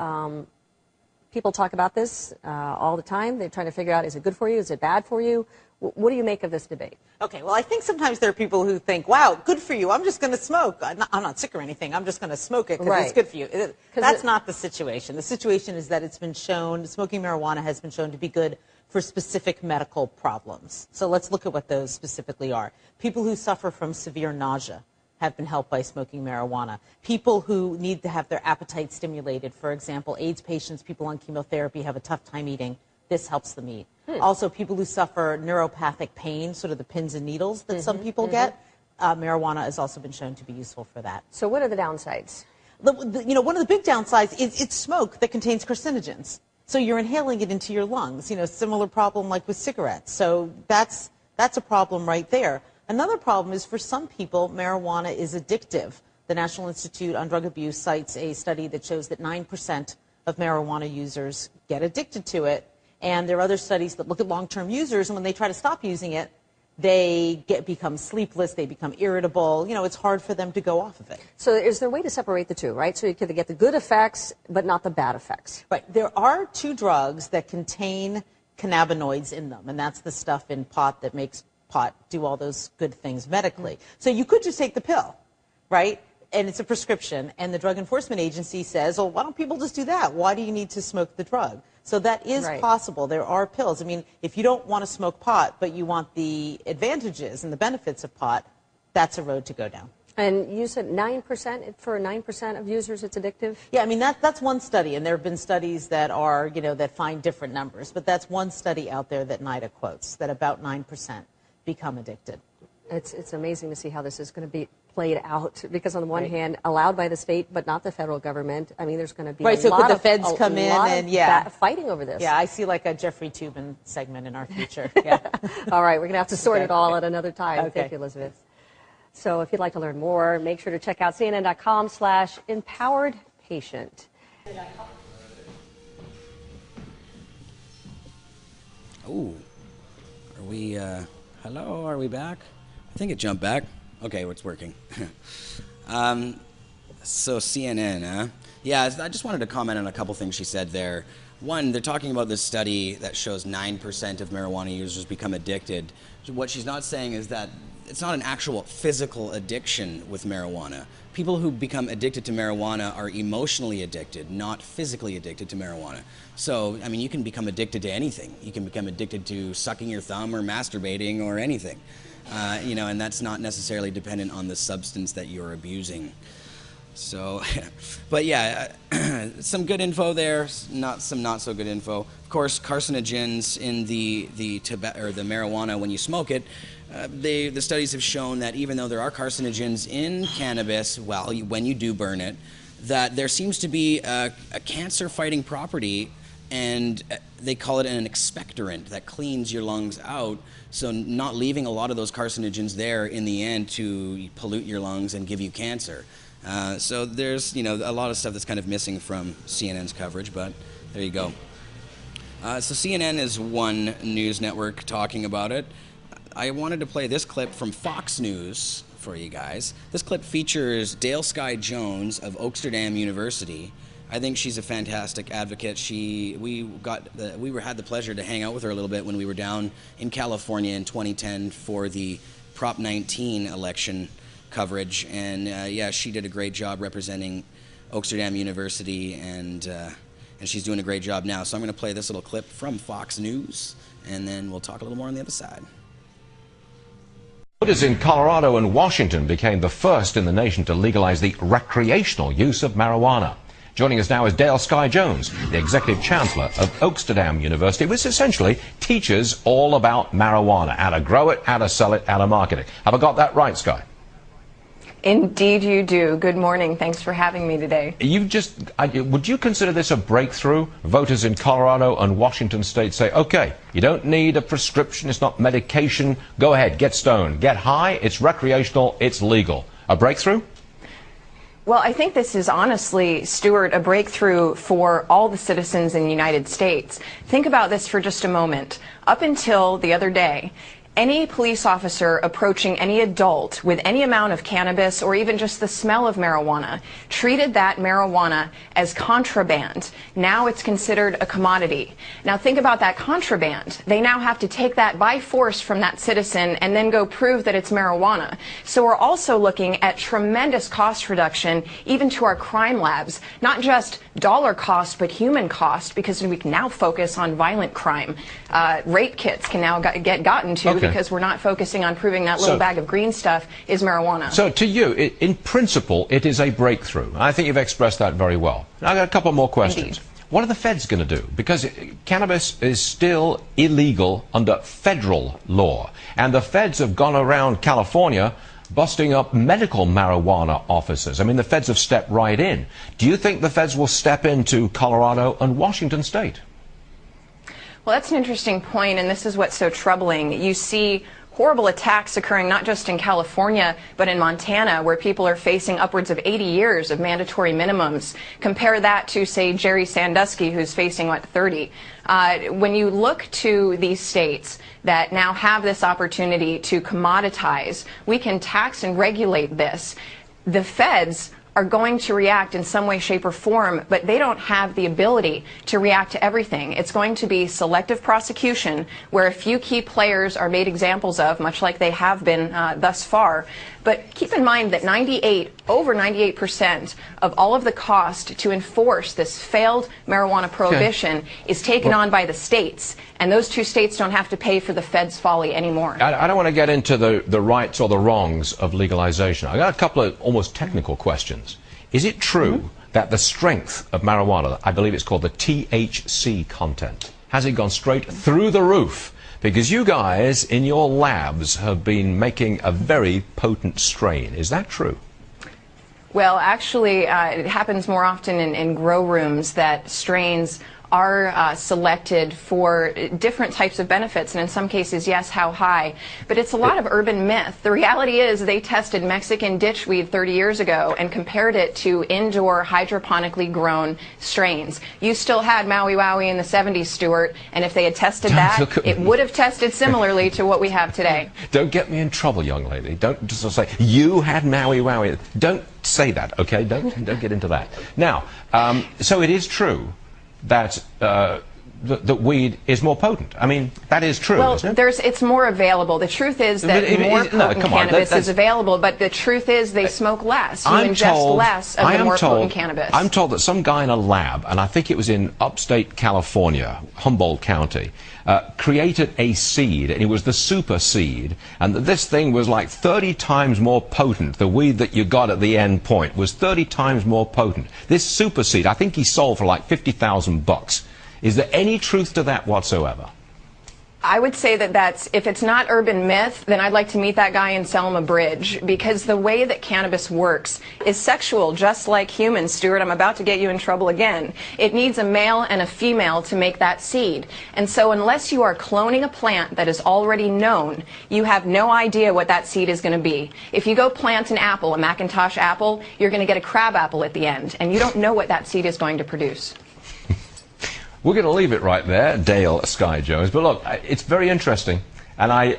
People talk about this all the time. They're trying to figure out, is it good for you? Is it bad for you? What do you make of this debate? Okay, well, I think sometimes there are people who think, wow, good for you. I'm just going to smoke. I'm not sick or anything. I'm just going to smoke it because it's good for you. That's not the situation. The situation is that it's been shown, smoking marijuana has been shown to be good for specific medical problems. So let's look at what those specifically are. People who suffer from severe nausea have been helped by smoking marijuana. People who need to have their appetite stimulated, for example, AIDS patients, people on chemotherapy have a tough time eating. This helps them eat. Also, people who suffer neuropathic pain, sort of the pins and needles that some people get, marijuana has also been shown to be useful for that. So what are the downsides? One of the big downsides is it's smoke that contains carcinogens. So you're inhaling it into your lungs, similar problem like with cigarettes. So that's a problem right there. Another problem is for some people, marijuana is addictive. The National Institute on Drug Abuse cites a study that shows that 9% of marijuana users get addicted to it. And there are other studies that look at long-term users, and when they try to stop using it, they become sleepless, they become irritable. It's hard for them to go off of it. So is there a way to separate the two, right? So you can get the good effects, but not the bad effects. Right. There are two drugs that contain cannabinoids in them, and that's the stuff in pot that makes pot do all those good things medically. So you could just take the pill, right? And it's a prescription, and the Drug Enforcement Agency says, well, why don't people just do that? Why do you need to smoke the drug? So that is possible. There are pills. I mean, if you don't want to smoke pot, but you want the advantages and the benefits of pot, that's a road to go down. And you said 9%, for 9% of users it's addictive? Yeah, I mean, that's one study, and there have been studies that are, that find different numbers, but that's one study out there that NIDA quotes, that about 9% become addicted. It's amazing to see how this is going to be played out, because on the one hand, allowed by the state, but not the federal government. I mean, there's going to be so could the feds come in and fighting over this. Yeah, I see like a Jeffrey Toobin segment in our future. Yeah. All right, we're going to have to sort it all at another time. Okay. Thank you, Elizabeth. So if you'd like to learn more, make sure to check out CNN.com/empoweredpatient. Ooh, are Hello, are we back? I think it jumped back. Okay, it's working. So CNN, huh? Yeah, I just wanted to comment on a couple things she said there. One, they're talking about this study that shows 9% of marijuana users become addicted. What she's not saying is that it's not an actual physical addiction with marijuana. People who become addicted to marijuana are emotionally addicted, not physically addicted to marijuana. So, I mean, you can become addicted to anything. You can become addicted to sucking your thumb or masturbating or anything. You know, and that's not necessarily dependent on the substance that you're abusing. So, but yeah, some good info there, some not so good info. Of course, carcinogens in the marijuana when you smoke it, the studies have shown that even though there are carcinogens in cannabis, when you do burn it, that there seems to be a cancer-fighting property, and they call it an expectorant that cleans your lungs out, so not leaving a lot of those carcinogens there in the end to pollute your lungs and give you cancer. So there's, you know, a lot of stuff that's kind of missing from CNN's coverage, but there you go. So CNN is one news network talking about it. I wanted to play this clip from Fox News for you guys. This clip features Dale Skye Jones of Oaksterdam University. I think she's a fantastic advocate. We had the pleasure to hang out with her a little bit when we were down in California in 2010 for the Prop 19 election coverage, and yeah, she did a great job representing Oaksterdam University, and she's doing a great job now. So I'm going to play this little clip from Fox News, and then we'll talk a little more on the other side. Voters in Colorado and Washington became the first in the nation to legalize the recreational use of marijuana. Joining us now is Dale Skye Jones, the Executive Chancellor of Oaksterdam University, which essentially teaches all about marijuana, how to grow it, how to sell it, how to market it. Have I got that right, Skye? Indeed you do. Good morning. Thanks for having me today. Would you consider this a breakthrough? Voters in Colorado and Washington state say, okay, you don't need a prescription, it's not medication, go ahead, get stoned, get high, it's recreational, it's legal. A breakthrough? Well, I think this is honestly, Stuart, a breakthrough for all the citizens in the United States. Think about this for just a moment. Up until the other day, any police officer approaching any adult with any amount of cannabis or even just the smell of marijuana treated that marijuana as contraband. Now it's considered a commodity. Now think about that contraband. They now have to take that by force from that citizen and then go prove that it's marijuana. So we're also looking at tremendous cost reduction even to our crime labs, not just dollar cost but human cost, because we can now focus on violent crime. Rape kits can now get gotten to because we're not focusing on proving that little bag of green stuff is marijuana. So to you, in principle, it is a breakthrough. I think you've expressed that very well. Now, I've got a couple more questions. Indeed. What are the feds going to do? Because cannabis is still illegal under federal law. And the feds have gone around California busting up medical marijuana offices. I mean, the feds have stepped right in. Do you think the feds will step into Colorado and Washington state? Well, that's an interesting point, and this is what's so troubling. You see horrible attacks occurring not just in California, but in Montana, where people are facing upwards of 80 years of mandatory minimums. Compare that to, say, Jerry Sandusky, who's facing, 30. When you look to these states that now have this opportunity to commoditize, we can tax and regulate this. The feds are going to react in some way, shape, or form, but they don't have the ability to react to everything. It's going to be selective prosecution, where a few key players are made examples of, much like they have been thus far. But keep in mind that over 98% of all of the cost to enforce this failed marijuana prohibition is taken on by the states, and those two states don't have to pay for the feds' folly anymore. I don't want to get into the rights or the wrongs of legalization. I got a couple of almost technical questions. Is it true that the strength of marijuana, I believe it's called the THC content, has it gone straight through the roof? Because you guys in your labs have been making a very potent strain. Is that true? Well, actually, it happens more often in grow rooms that strains are selected for different types of benefits, and in some cases, yes, how high. But it's a lot of urban myth. The reality is they tested Mexican ditchweed 30 years ago and compared it to indoor hydroponically grown strains. You still had Maui Wowie in the 70s, Stuart, and if they had tested that, it would have tested similarly to what we have today. Don't get me in trouble, young lady. Don't just say, you had Maui Wowie. Don't say that, okay? Don't get into that. Now, so it is true that that weed is more potent. I mean, that is true, well, isn't it? it's more available. The truth is that more potent cannabis is available, but the truth is they smoke less. You ingest less of the more potent cannabis. I'm told that some guy in a lab, and I think it was in upstate California, Humboldt County, created a seed, and it was the super seed, and that this thing was like 30 times more potent. The weed that you got at the end point was 30 times more potent. This super seed, I think he sold for like $50,000. Is there any truth to that whatsoever? I would say that if it's not urban myth, then I'd like to meet that guy and sell him a bridge, because the way that cannabis works is sexual, just like humans. Stuart, I'm about to get you in trouble again. It needs a male and a female to make that seed. And so unless you are cloning a plant that is already known, you have no idea what that seed is going to be. If you go plant an apple, a Macintosh apple, you're going to get a crab apple at the end, and you don't know what that seed is going to produce. We're going to leave it right there, Dale Sky Jones. But look, it's very interesting. And I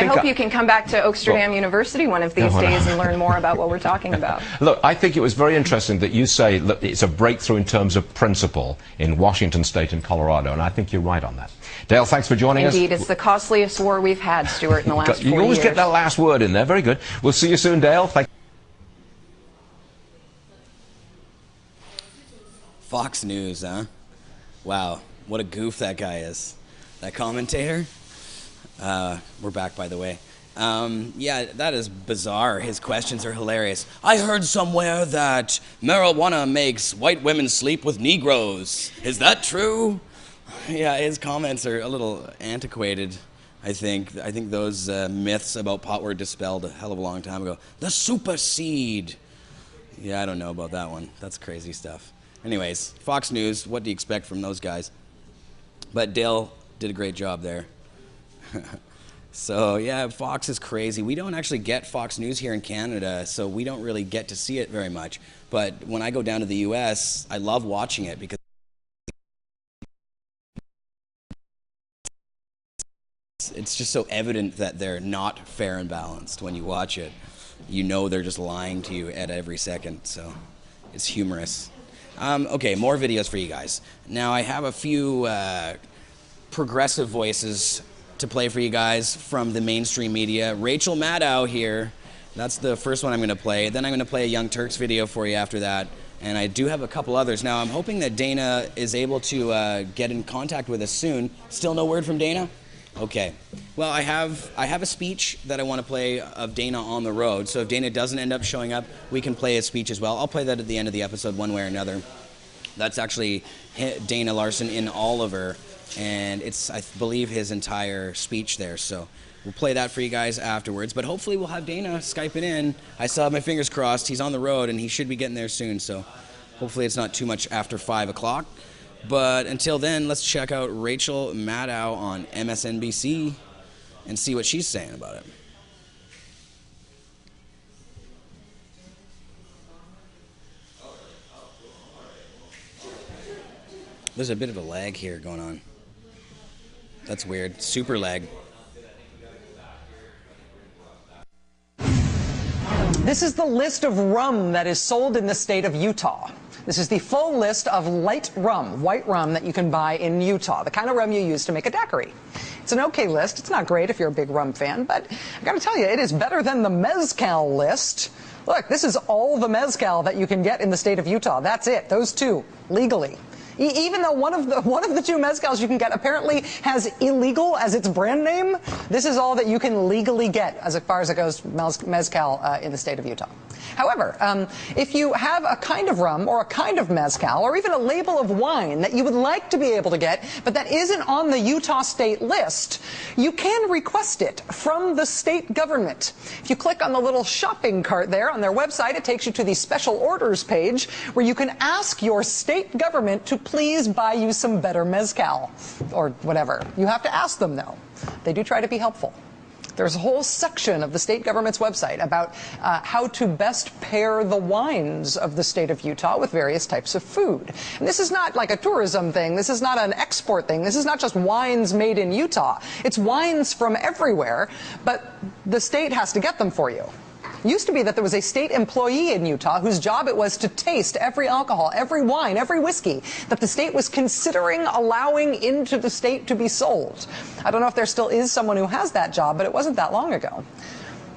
hope you can come back to Oaksterdam University one of these days and learn more about what we're talking about. Look, I think it was very interesting that you say look, it's a breakthrough in terms of principle in Washington State and Colorado, and I think you're right on that. Dale, thanks for joining us. Indeed, it's the costliest war we've had, Stuart, in the last 40 years. You always get that last word in there. Very good. We'll see you soon, Dale. Thank Fox News, huh? Wow, what a goof that guy is. That commentator. We're back, by the way. Yeah, that is bizarre. His questions are hilarious. I heard somewhere that marijuana makes white women sleep with Negroes. Is that true? Yeah, his comments are a little antiquated, I think. I think those myths about pot were dispelled a hell of a long time ago. The super seed. Yeah, I don't know about that one. That's crazy stuff. Anyways, Fox News, what do you expect from those guys? But Dale did a great job there. So, yeah, Fox is crazy. We don't actually get Fox News here in Canada, so we don't really get to see it very much. But when I go down to the U.S., I love watching it because it's just so evident that they're not fair and balanced when you watch it. You know they're just lying to you at every second, so it's humorous. Okay, more videos for you guys. Now, I have a few progressive voices to play for you guys from the mainstream media. Rachel Maddow here. That's the first one I'm going to play. Then I'm going to play a Young Turks video for you after that. And I do have a couple others. Now, I'm hoping that Dana is able to get in contact with us soon. Still no word from Dana? Okay. Well, I have a speech that I want to play of Dana on the road. So if Dana doesn't end up showing up, we can play his speech as well. I'll play that at the end of the episode one way or another. That's actually Dana Larsen in Oliver, and it's, I believe, his entire speech there. So we'll play that for you guys afterwards. But hopefully we'll have Dana Skyping in. I still have my fingers crossed. He's on the road, and he should be getting there soon. So hopefully it's not too much after 5 o'clock. But until then, let's check out Rachel Maddow on MSNBC and see what she's saying about it. There's a bit of a lag here going on. That's weird. Super lag. This is the list of rum that is sold in the state of Utah. This is the full list of light rum, white rum that you can buy in Utah, the kind of rum you use to make a daiquiri. It's an okay list. It's not great if you're a big rum fan, but I got to tell you, it is better than the mezcal list. Look, this is all the mezcal that you can get in the state of Utah. That's it. Those two, legally. Even though one of the two mezcals you can get apparently has illegal as its brand name, this is all that you can legally get as far as it goes mezcal in the state of Utah. However, if you have a kind of rum or a kind of mezcal or even a label of wine that you would like to be able to get, but that isn't on the Utah state list, you can request it from the state government. If you click on the little shopping cart there on their website, it takes you to the special orders page where you can ask your state government to please buy you some better mezcal or whatever. You have to ask them, though. They do try to be helpful. There's a whole section of the state government's website about how to best pair the wines of the state of Utah with various types of food. And this is not like a tourism thing. This is not an export thing. This is not just wines made in Utah. It's wines from everywhere, but the state has to get them for you. It used to be that there was a state employee in Utah whose job it was to taste every alcohol, every wine, every whiskey that the state was considering allowing into the state to be sold. I don't know if there still is someone who has that job, but it wasn't that long ago.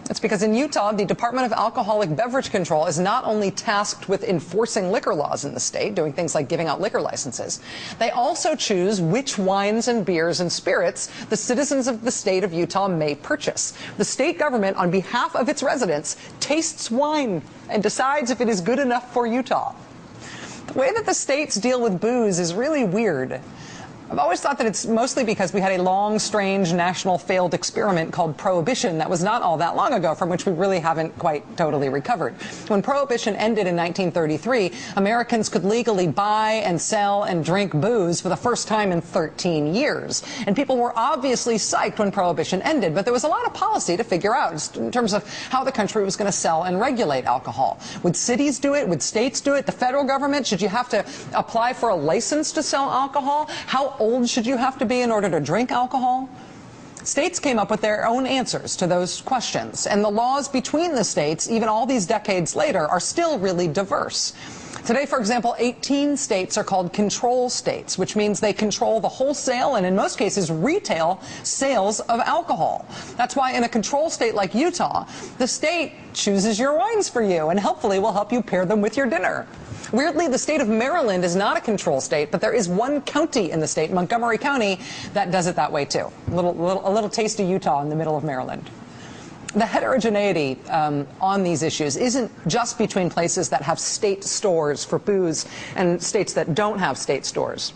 It's because in Utah, the Department of Alcoholic Beverage Control is not only tasked with enforcing liquor laws in the state, doing things like giving out liquor licenses, they also choose which wines and beers and spirits the citizens of the state of Utah may purchase. The state government, on behalf of its residents, tastes wine and decides if it is good enough for Utah. The way that the states deal with booze is really weird. I've always thought that it's mostly because we had a long, strange, national failed experiment called Prohibition that was not all that long ago, from which we really haven't quite totally recovered. When Prohibition ended in 1933, Americans could legally buy and sell and drink booze for the first time in 13 years. And people were obviously psyched when Prohibition ended, but there was a lot of policy to figure out just in terms of how the country was going to sell and regulate alcohol. Would cities do it? Would states do it? The federal government? Should you have to apply for a license to sell alcohol? How old should you have to be in order to drink alcohol? States came up with their own answers to those questions, and the laws between the states, even all these decades later, are still really diverse. Today, for example, 18 states are called control states, which means they control the wholesale and, in most cases, retail sales of alcohol. That's why in a control state like Utah, the state chooses your wines for you and hopefully will help you pair them with your dinner. Weirdly, the state of Maryland is not a control state, but there is one county in the state, Montgomery County, that does it that way too. A little taste of Utah in the middle of Maryland. The heterogeneity on these issues isn't just between places that have state stores for booze and states that don't have state stores.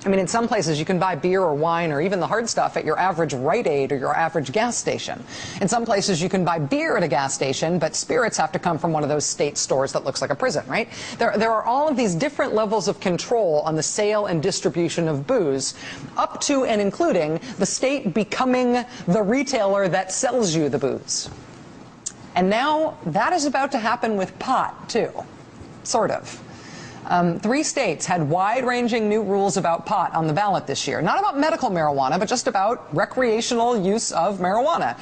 I mean, in some places you can buy beer or wine or even the hard stuff at your average Rite Aid or your average gas station. In some places you can buy beer at a gas station, but spirits have to come from one of those state stores that looks like a prison, right? There are all of these different levels of control on the sale and distribution of booze, up to and including the state becoming the retailer that sells you the booze. And now that is about to happen with pot, too. Sort of. 3 states had wide-ranging new rules about pot on the ballot this year. Not about medical marijuana, but just about recreational use of marijuana.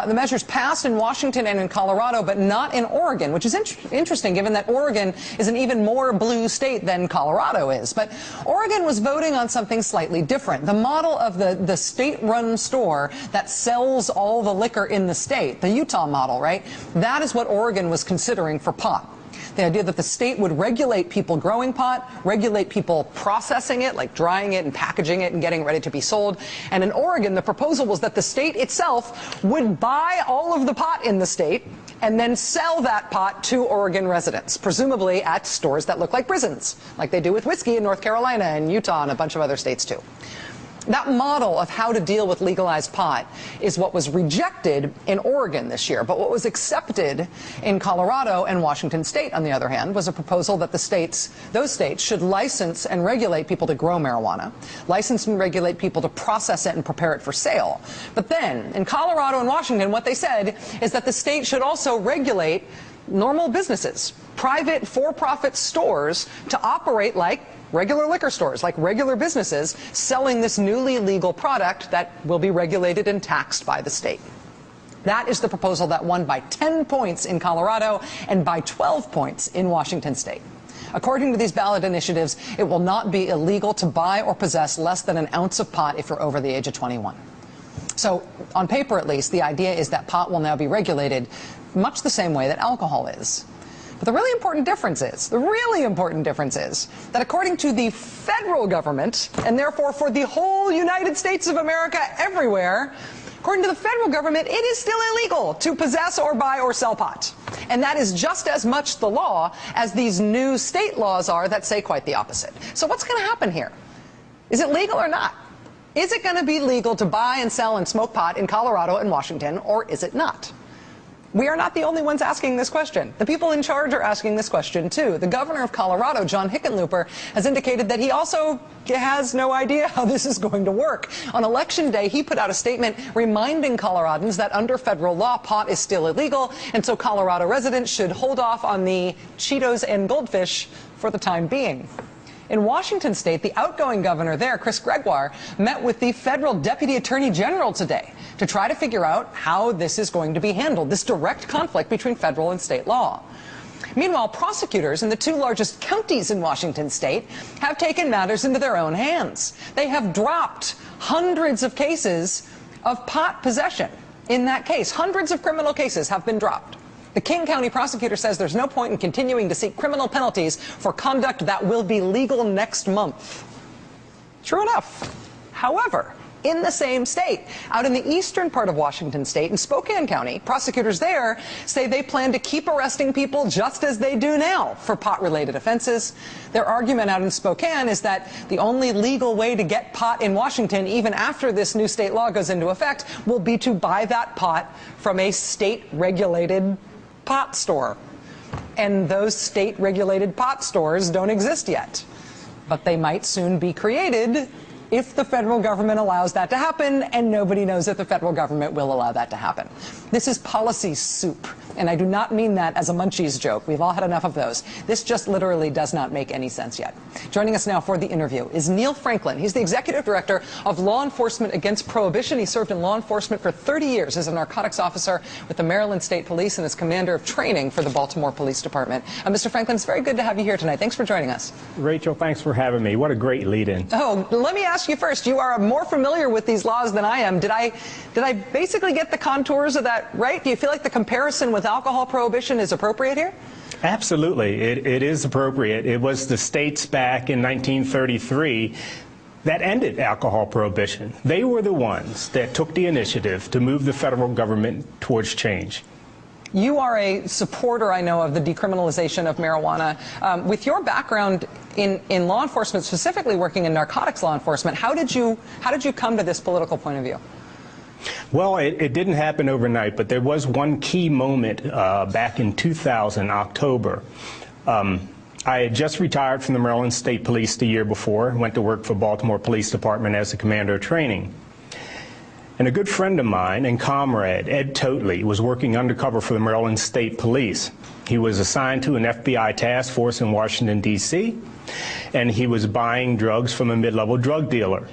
The measures passed in Washington and in Colorado, but not in Oregon, which is interesting given that Oregon is an even more blue state than Colorado is. But Oregon was voting on something slightly different. The model of the state-run store that sells all the liquor in the state, the Utah model, right? That is what Oregon was considering for pot. The idea that the state would regulate people growing pot, regulate people processing it, like drying it and packaging it and getting it ready to be sold. And in Oregon, the proposal was that the state itself would buy all of the pot in the state and then sell that pot to Oregon residents, presumably at stores that look like prisons, like they do with whiskey in North Carolina and Utah and a bunch of other states too. That model of how to deal with legalized pot is what was rejected in Oregon this year. But what was accepted in Colorado and Washington State, on the other hand, was a proposal that those states should license and regulate people to grow marijuana, license and regulate people to process it and prepare it for sale. But then, in Colorado and Washington, what they said is that the state should also regulate normal businesses, private for-profit stores, to operate like regular liquor stores, like regular businesses, selling this newly legal product that will be regulated and taxed by the state. That is the proposal that won by 10 points in Colorado and by 12 points in Washington State. According to these ballot initiatives, it will not be illegal to buy or possess less than an ounce of pot if you're over the age of 21. So, on paper at least, the idea is that pot will now be regulated much the same way that alcohol is. But the really important difference is that according to the federal government, and therefore for the whole United States of America everywhere, According to the federal government, it is still illegal to possess or buy or sell pot. And that is just as much the law as these new state laws are that say quite the opposite. So what's going to happen here? Is it legal or not? Is it going to be legal to buy and sell and smoke pot in Colorado and Washington, or is it not? We are not the only ones asking this question. The people in charge are asking this question, too. The governor of Colorado, John Hickenlooper, has indicated that he also has no idea how this is going to work. On Election Day, he put out a statement reminding Coloradans that under federal law, pot is still illegal, and so Colorado residents should hold off on the Cheetos and goldfish for the time being. In Washington state, the outgoing governor there, Chris Gregoire, met with the federal deputy attorney general today to try to figure out how this is going to be handled, this direct conflict between federal and state law. Meanwhile, prosecutors in the two largest counties in Washington state have taken matters into their own hands. They have dropped hundreds of cases of pot possession. In that case, hundreds of criminal cases have been dropped. The King County prosecutor says there's no point in continuing to seek criminal penalties for conduct that will be legal next month. True enough. However, in the same state, out in the eastern part of Washington state, in Spokane County, prosecutors there say they plan to keep arresting people just as they do now for pot-related offenses. Their argument out in Spokane is that the only legal way to get pot in Washington, even after this new state law goes into effect, will be to buy that pot from a state-regulated pot store. And those state-regulated pot stores don't exist yet. But they might soon be created if the federal government allows that to happen, and nobody knows if the federal government will allow that to happen. This is policy soup, and I do not mean that as a Munchies joke. We've all had enough of those. This just literally does not make any sense yet. Joining us now for the interview is Neil Franklin. He's the Executive Director of Law Enforcement Against Prohibition. He served in law enforcement for 30 years as a narcotics officer with the Maryland State Police and as Commander of Training for the Baltimore Police Department. Mr. Franklin, it's very good to have you here tonight. Thanks for joining us. Rachel, thanks for having me. What a great lead-in. Oh, let me ask you first. You are more familiar with these laws than I am. Did I basically get the contours of that right? Do you feel like the comparison with alcohol prohibition is appropriate here? Absolutely. It is appropriate. It was the states back in 1933 that ended alcohol prohibition. They were the ones that took the initiative to move the federal government towards change. You are a supporter, I know, of the decriminalization of marijuana. With your background in law enforcement, specifically working in narcotics law enforcement, how did you come to this political point of view? Well, it didn't happen overnight, but there was one key moment back in 2000, October. I had just retired from the Maryland State Police the year before, went to work for Baltimore Police Department as a Commander of Training. And a good friend of mine and comrade, Ed Totley, was working undercover for the Maryland State Police. He was assigned to an FBI task force in Washington, D.C., and he was buying drugs from a mid-level drug dealer.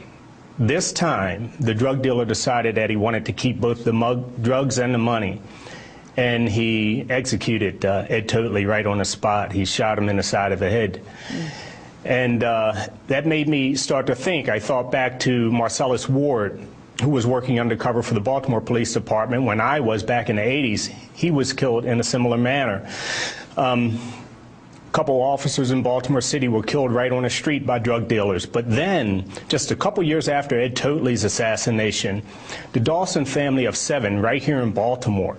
This time, the drug dealer decided that he wanted to keep both the drugs and the money, and he executed Ed Totley right on the spot. He shot him in the side of the head. And that made me start to think. I thought back to Marcellus Ward, who was working undercover for the Baltimore Police Department when I was back in the 80s. He was killed in a similar manner. A couple officers in Baltimore City were killed right on the street by drug dealers. But then, just a couple years after Ed Totley's assassination, the Dawson family of 7 right here in Baltimore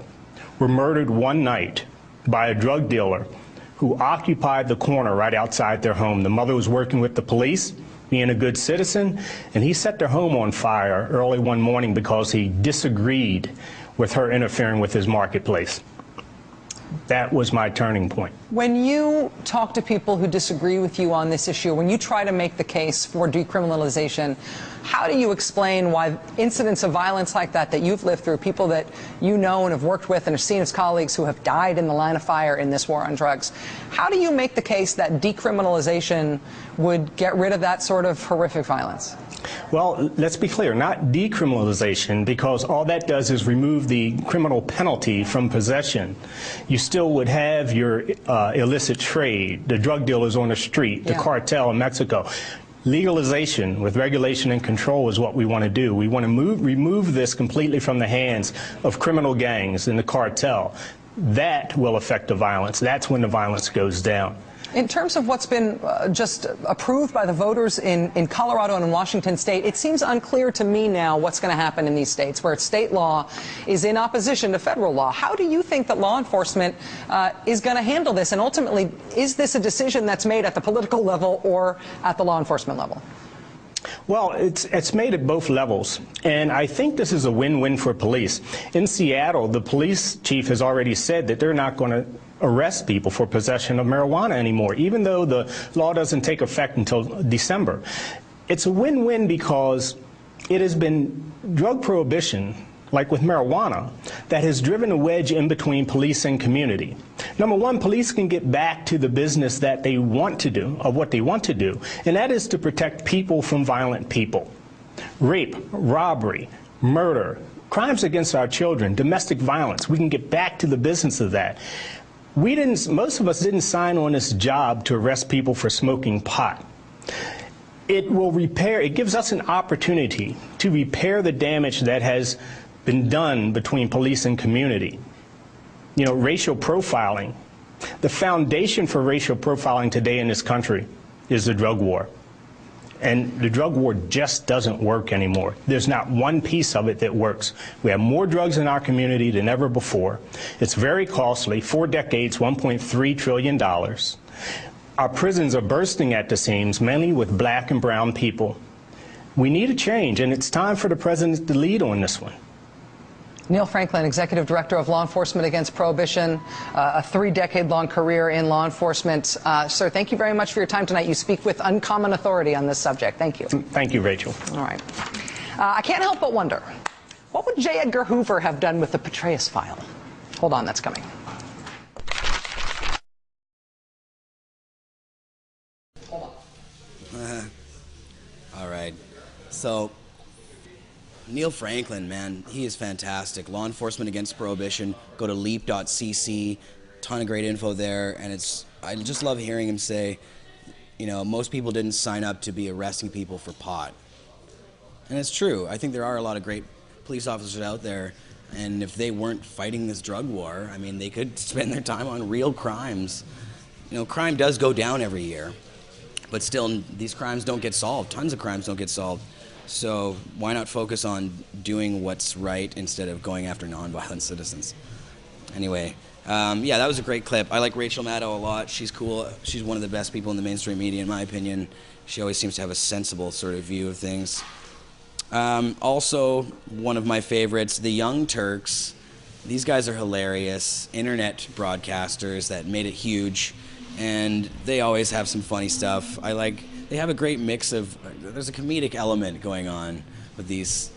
were murdered one night by a drug dealer who occupied the corner right outside their home. The mother was working with the police, being a good citizen, and he set their home on fire early one morning because he disagreed with her interfering with his marketplace. That was my turning point. When you talk to people who disagree with you on this issue, when you try to make the case for decriminalization, how do you explain why incidents of violence like that you've lived through, people that you know and have worked with and have seen as colleagues who have died in the line of fire in this war on drugs, how do you make the case that decriminalization would get rid of that sort of horrific violence? Well, let's be clear, not decriminalization, because all that does is remove the criminal penalty from possession. You still would have your illicit trade, the drug dealers on the street, the cartel in Mexico. Legalization with regulation and control is what we want to do. We want to remove this completely from the hands of criminal gangs and the cartel. That will affect the violence. That's when the violence goes down. In terms of what's been just approved by the voters in Colorado and in Washington state, it seems unclear to me now what's going to happen in these states where state law is in opposition to federal law. How do you think that law enforcement is going to handle this? And ultimately, is this a decision that's made at the political level or at the law enforcement level? Well, it's made at both levels, and I think this is a win-win for police. In Seattle, the police chief has already said that they're not going to arrest people for possession of marijuana anymore, even though the law doesn't take effect until December. It's a win-win because it has been drug prohibition, like with marijuana, that has driven a wedge in between police and community. Number one, police can get back to the business that they want to do, of what they want to do, and that is to protect people from violent people. Rape, robbery, murder, crimes against our children, domestic violence, we can get back to the business of that. Most of us didn't sign on this job to arrest people for smoking pot. It gives us an opportunity to repair the damage that has been done between police and community. You know, racial profiling. The foundation for racial profiling today in this country is the drug war. And the drug war just doesn't work anymore. There's not one piece of it that works. We have more drugs in our community than ever before. It's very costly. 4 decades, $1.3 trillion. Our prisons are bursting at the seams, mainly with black and brown people. We need a change, and it's time for the president to lead on this one. Neil Franklin, Executive Director of Law Enforcement Against Prohibition, a 3-decade-long career in law enforcement. Sir, thank you very much for your time tonight. You speak with uncommon authority on this subject. Thank you. Thank you, Rachel. All right. I can't help but wonder, what would J. Edgar Hoover have done with the Petraeus file? Hold on, that's coming. All right. So, Neil Franklin, man, he is fantastic. Law Enforcement Against Prohibition. Go to leap.cc. Ton of great info there, and I just love hearing him say, you know, most people didn't sign up to be arresting people for pot. And it's true. I think there are a lot of great police officers out there, and if they weren't fighting this drug war, I mean, they could spend their time on real crimes. You know, crime does go down every year, but still, these crimes don't get solved. Tons of crimes don't get solved. So why not focus on doing what's right instead of going after nonviolent citizens? Anyway, yeah, that was a great clip. I like Rachel Maddow a lot. She's cool. She's one of the best people in the mainstream media, in my opinion. She always seems to have a sensible sort of view of things. Also, one of my favorites, the Young Turks. These guys are hilarious. Internet broadcasters that made it huge, and they always have some funny stuff. They have a great mix of, there's a comedic element going on with these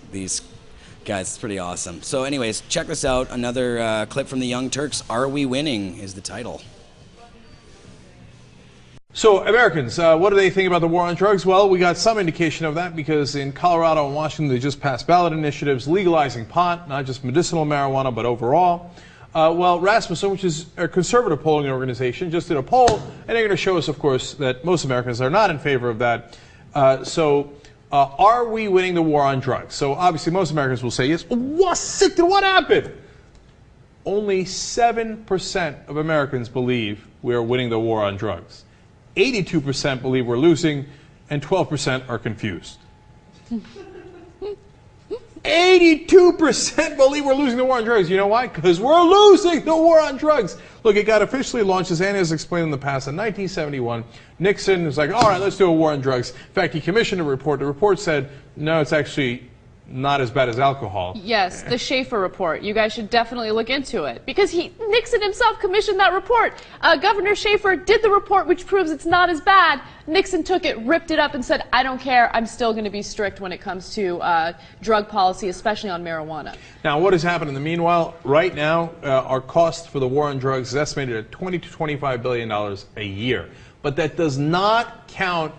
guys. It's pretty awesome. So anyways, check this out. Another clip from the Young Turks. Are We Winning is the title. So Americans, what do they think about the war on drugs? Well, we got some indication of that because in Colorado and Washington, they just passed ballot initiatives legalizing pot, not just medicinal marijuana, but overall. Well, Rasmussen, which is a conservative polling organization, just did a poll, and they're going to show us, of course, that most Americans are not in favor of that. Are we winning the war on drugs? So obviously most Americans will say yes. What happened? Only 7% of Americans believe we are winning the war on drugs. 82% believe we're losing, and 12% are confused. 82% believe we're losing the war on drugs. You know why? Because we're losing the war on drugs. Look, it got officially launched, as Anna has explained in the past, in 1971. Nixon was like, all right, let's do a war on drugs. In fact, he commissioned a report. The report said, no, it's actually not as bad as alcohol. Yes, the Schaefer report. You guys should definitely look into it. Because Nixon himself commissioned that report. Governor Schaefer did the report, which proves it's not as bad. Nixon took it, ripped it up, and said, I don't care. I'm still going to be strict when it comes to drug policy, especially on marijuana. Now, what has happened in the meanwhile? Right now, our cost for the war on drugs is estimated at $20 to $25 billion a year. But that does not count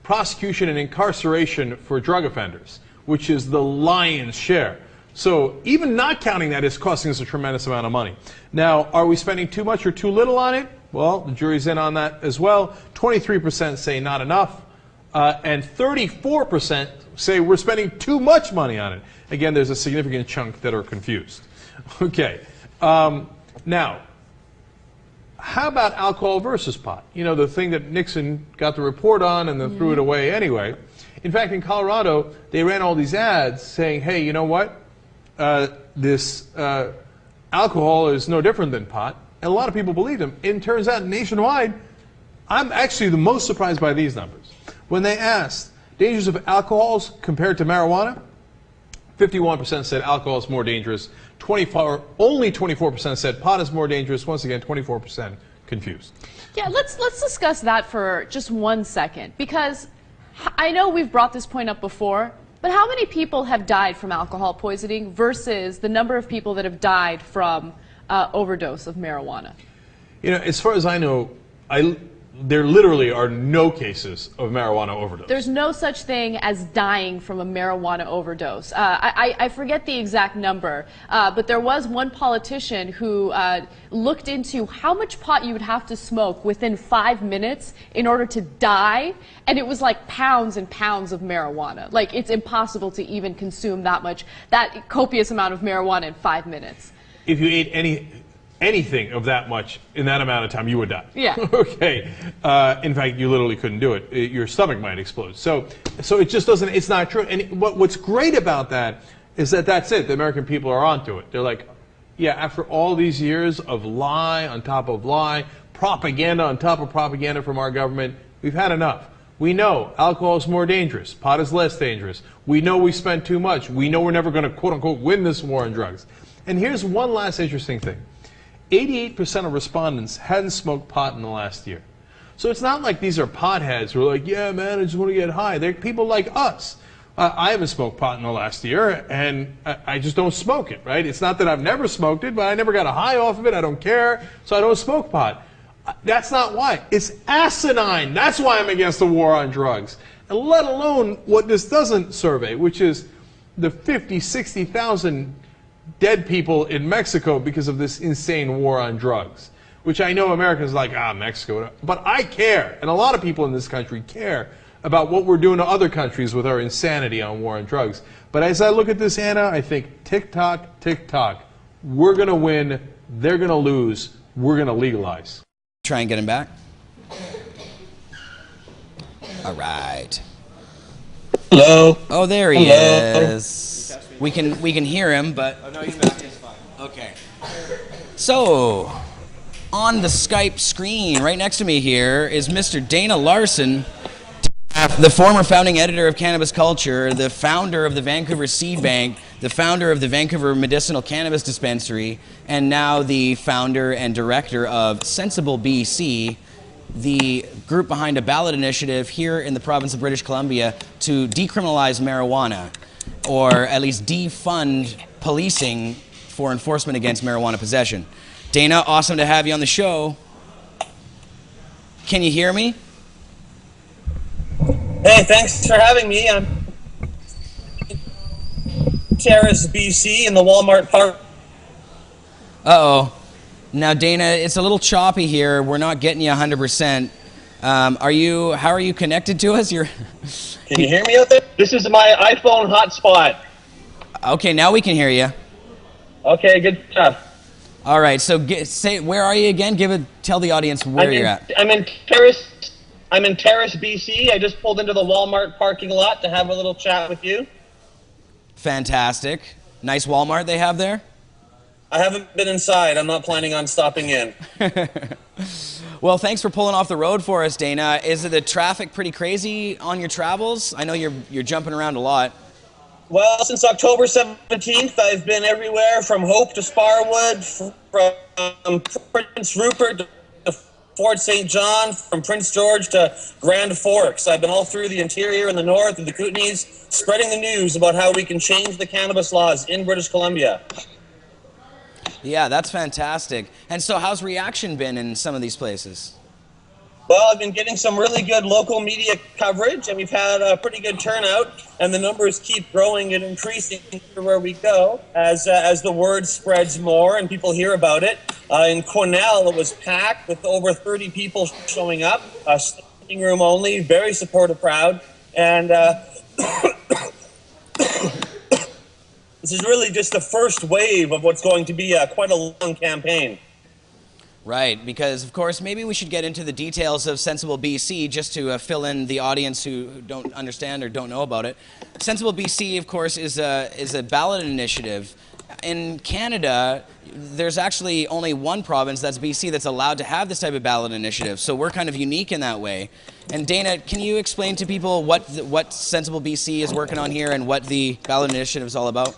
prosecution and incarceration for drug offenders, which is the lion's share. So even not counting that is costing us a tremendous amount of money. Now, are we spending too much or too little on it? Well, the jury's in on that as well. 23% say not enough, and 34% say we're spending too much money on it. Again, there's a significant chunk that are confused. Okay. Now, how about alcohol versus pot? You know, the thing that Nixon got the report on and then threw it away anyway. In fact, in Colorado, they ran all these ads saying, hey, you know what? This alcohol is no different than pot. And a lot of people believed them. It turns out nationwide, I'm actually the most surprised by these numbers. When they asked dangers of alcohols compared to marijuana, 51% said alcohol is more dangerous. Only 24% said pot is more dangerous. Once again, 24% confused. Yeah, let's discuss that for just 1 second, because I know we've brought this point up before, but how many people have died from alcohol poisoning versus the number of people that have died from overdose of marijuana? You know, as far as I know, there literally are no cases of marijuana overdose. There's no such thing as dying from a marijuana overdose. I forget the exact number, but there was one politician who looked into how much pot you would have to smoke within 5 minutes in order to die, and it was like pounds and pounds of marijuana. Like, it's impossible to even consume that copious amount of marijuana in 5 minutes. If you ate anything of that much in that amount of time, you would die. Yeah. Okay. In fact, you literally couldn't do it. Your stomach might explode. So it just doesn't, it's not true. And what's great about that is that that's it. The American people are onto it. They're like, yeah, after all these years of lie on top of lie, propaganda on top of propaganda from our government, we've had enough. We know alcohol is more dangerous. Pot is less dangerous. We know we spent too much. We know we're never going to, quote unquote, win this war on drugs. And here's one last interesting thing. 88% of respondents hadn't smoked pot in the last year. So it's not like these are potheads who are like, yeah, man, I just want to get high. They're people like us. I haven't smoked pot in the last year, and I just don't smoke it, right? It's not that I've never smoked it, but I never got a high off of it. I don't care, so I don't smoke pot. That's not why. It's asinine. That's why I'm against the war on drugs. And let alone what this doesn't survey, which is the 50, 60,000 dead people in Mexico because of this insane war on drugs, which I know Americans are like, Mexico. But I care, and a lot of people in this country care about what we're doing to other countries with our insanity on war on drugs. But as I look at this, Anna, I think tick-tock, tick-tock. We're going to win. They're going to lose. We're going to legalize. Try and get him back. All right. Hello. Oh, there he is. We can hear him, but oh, no, he's back. He's fine. Okay. So, on the Skype screen, right next to me here, is Mr. Dana Larsen, the former founding editor of Cannabis Culture, the founder of the Vancouver Seed Bank, the founder of the Vancouver Medicinal Cannabis Dispensary, and now the founder and director of Sensible BC, the group behind a ballot initiative here in the province of British Columbia to decriminalize marijuana, or at least defund policing for enforcement against marijuana possession. Dana, awesome to have you on the show. Can you hear me? Hey, thanks for having me. I'm Terrace, BC, in the Walmart Park. Uh-oh. Now, Dana, it's a little choppy here. We're not getting you 100%. How are you connected to us? Can you hear me out there? This is my iPhone hotspot. Okay, now we can hear you. Okay, good stuff. All right, so say, where are you again? Tell the audience where you're at. I'm in Terrace, BC. I just pulled into the Walmart parking lot to have a little chat with you. Fantastic. Nice Walmart they have there? I haven't been inside. I'm not planning on stopping in. Well, thanks for pulling off the road for us, Dana. Is the traffic pretty crazy on your travels? I know you're jumping around a lot. Well, since October 17th, I've been everywhere from Hope to Sparwood, from Prince Rupert to Fort St. John, from Prince George to Grand Forks. I've been all through the interior and the north and the Kootenays, spreading the news about how we can change the cannabis laws in British Columbia. Yeah, that's fantastic. And so how's reaction been in some of these places? Well, I've been getting some really good local media coverage, and we've had a pretty good turnout, and the numbers keep growing and increasing everywhere we go as the word spreads more and people hear about it. In Cornell, it was packed with over 30 people showing up, standing room only, very supportive crowd, and this is really just the first wave of what's going to be quite a long campaign. Right, because of course maybe we should get into the details of Sensible BC just to fill in the audience who don't understand or don't know about it. Sensible BC, of course, is a ballot initiative. In Canada, there's actually only one province, that's BC, that's allowed to have this type of ballot initiative. So we're kind of unique in that way. And Dana, can you explain to people what Sensible BC is working on here and what the ballot initiative is all about?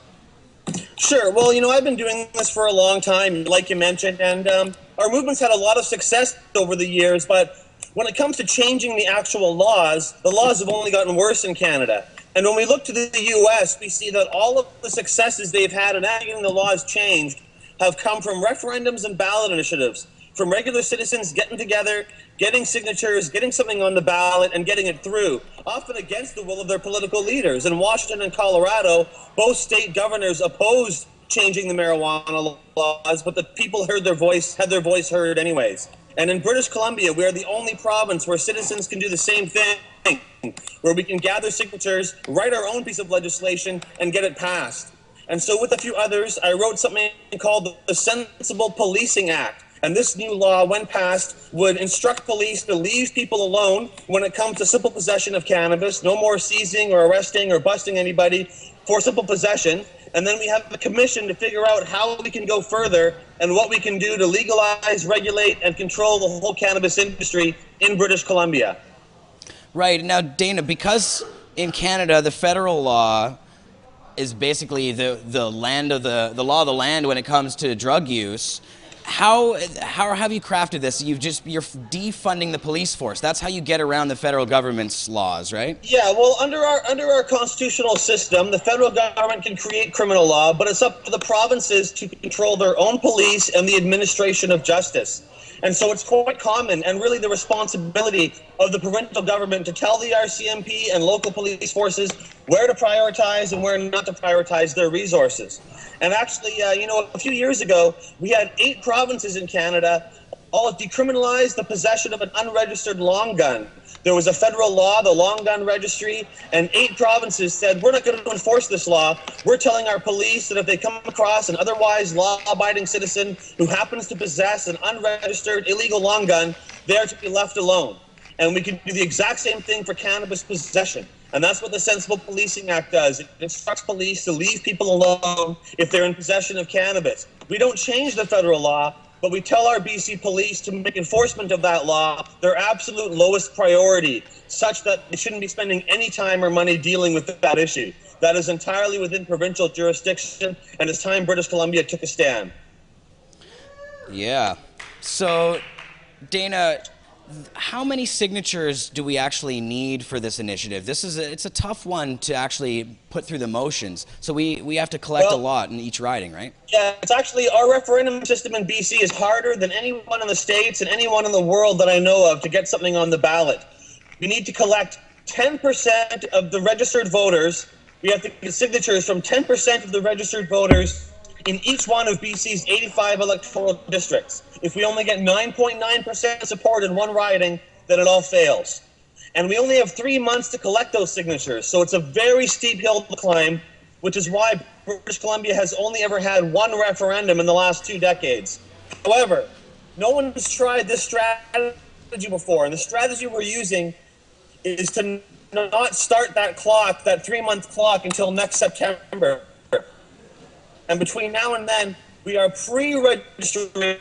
Sure. Well, you know, I've been doing this for a long time, like you mentioned, and our movement's had a lot of success over the years, but when it comes to changing the actual laws, the laws have only gotten worse in Canada. And when we look to the U.S., we see that all of the successes they've had in getting the laws changed have come from referendums and ballot initiatives, from regular citizens getting together, getting signatures, getting something on the ballot, and getting it through, often against the will of their political leaders. In Washington and Colorado, both state governors opposed changing the marijuana laws, but the people had their voice heard anyways. And in British Columbia, we are the only province where citizens can do the same thing, where we can gather signatures, write our own piece of legislation, and get it passed. And so with a few others, I wrote something called the Sensible Policing Act. And this new law, when passed, would instruct police to leave people alone when it comes to simple possession of cannabis, no more seizing or arresting or busting anybody for simple possession. And then we have a commission to figure out how we can go further and what we can do to legalize, regulate, and control the whole cannabis industry in British Columbia. Right. Now, Dana, because in Canada, the federal law is basically the land of the law of the land when it comes to drug use, how have you crafted this? You're defunding the police force. That's how you get around the federal government's laws, right? Yeah, well, under our constitutional system, the federal government can create criminal law, but it's up to the provinces to control their own police and the administration of justice. And so it's quite common and really the responsibility of the provincial government to tell the RCMP and local police forces where to prioritize and where not to prioritize their resources. And actually, you know, a few years ago, we had 8 provinces in Canada all decriminalized the possession of an unregistered long gun. There was a federal law, the Long Gun Registry, and 8 provinces said, we're not going to enforce this law. We're telling our police that if they come across an otherwise law-abiding citizen who happens to possess an unregistered illegal long gun, they're to be left alone. And we can do the exact same thing for cannabis possession. And that's what the Sensible Policing Act does. It instructs police to leave people alone if they're in possession of cannabis. We don't change the federal law, but we tell our BC police to make enforcement of that law their absolute lowest priority, such that they shouldn't be spending any time or money dealing with that issue. That is entirely within provincial jurisdiction, and it's time British Columbia took a stand. Yeah. So, Dana, how many signatures do we actually need for this initiative? It's a tough one to actually put through the motions. So we have to collect a lot in each riding, right? Yeah, it's actually, our referendum system in BC is harder than anyone in the States and anyone in the world that I know of to get something on the ballot. We need to collect 10% of the registered voters. We have to get signatures from 10% of the registered voters in each one of BC's 85 electoral districts. If we only get 9.9% support in one riding, then it all fails. And we only have 3 months to collect those signatures, so it's a very steep hill to climb, which is why British Columbia has only ever had one referendum in the last 2 decades. However, no one has tried this strategy before, and the strategy we're using is to not start that clock, that 3-month clock, until next September. And between now and then, we are pre-registering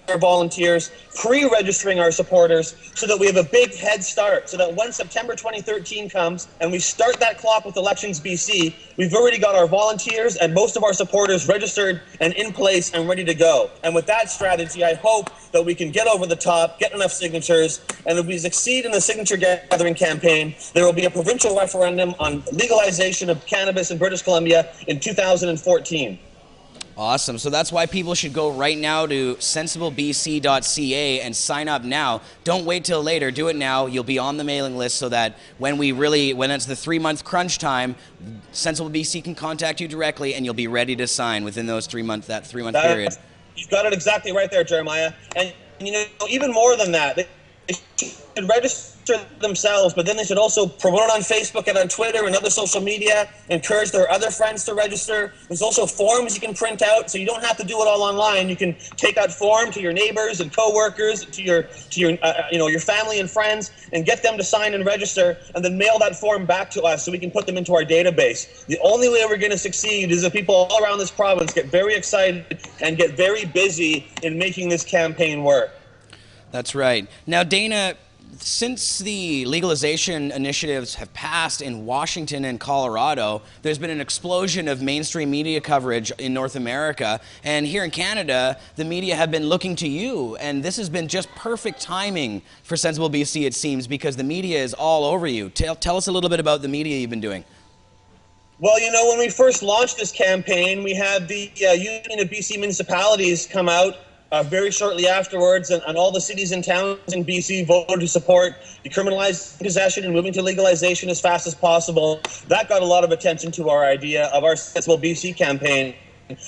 our volunteers, pre-registering our supporters, so that we have a big head start, so that when September 2013 comes and we start that clock with Elections BC, we've already got our volunteers and most of our supporters registered and in place and ready to go. And with that strategy, I hope that we can get over the top, get enough signatures, and if we succeed in the signature gathering campaign, there will be a provincial referendum on legalization of cannabis in British Columbia in 2014. Awesome. So that's why people should go right now to sensiblebc.ca and sign up now. Don't wait till later. Do it now. You'll be on the mailing list so that when it's the 3-month crunch time, Sensible BC can contact you directly and you'll be ready to sign within those 3 months, that 3-month period. You've got it exactly right there, Jeremiah. And you know, even more than that, should register themselves, but then they should also promote it on Facebook and on Twitter and other social media, encourage their other friends to register. There's also forms you can print out, so you don't have to do it all online. You can take out form to your neighbors and coworkers, to your your family and friends, and get them to sign and register, and then mail that form back to us so we can put them into our database. The only way we're going to succeed is if people all around this province get very excited and get very busy in making this campaign work. That's right. Now, Dana, since the legalization initiatives have passed in Washington and Colorado, there's been an explosion of mainstream media coverage in North America. And here in Canada, the media have been looking to you. And this has been just perfect timing for Sensible BC, it seems, because the media is all over you. Tell us a little bit about the media you've been doing. Well, you know, when we first launched this campaign, we had the Union of BC Municipalities come out very shortly afterwards, and all the cities and towns in BC voted to support decriminalizing possession and moving to legalization as fast as possible. That got a lot of attention to our idea of our Sensible BC campaign.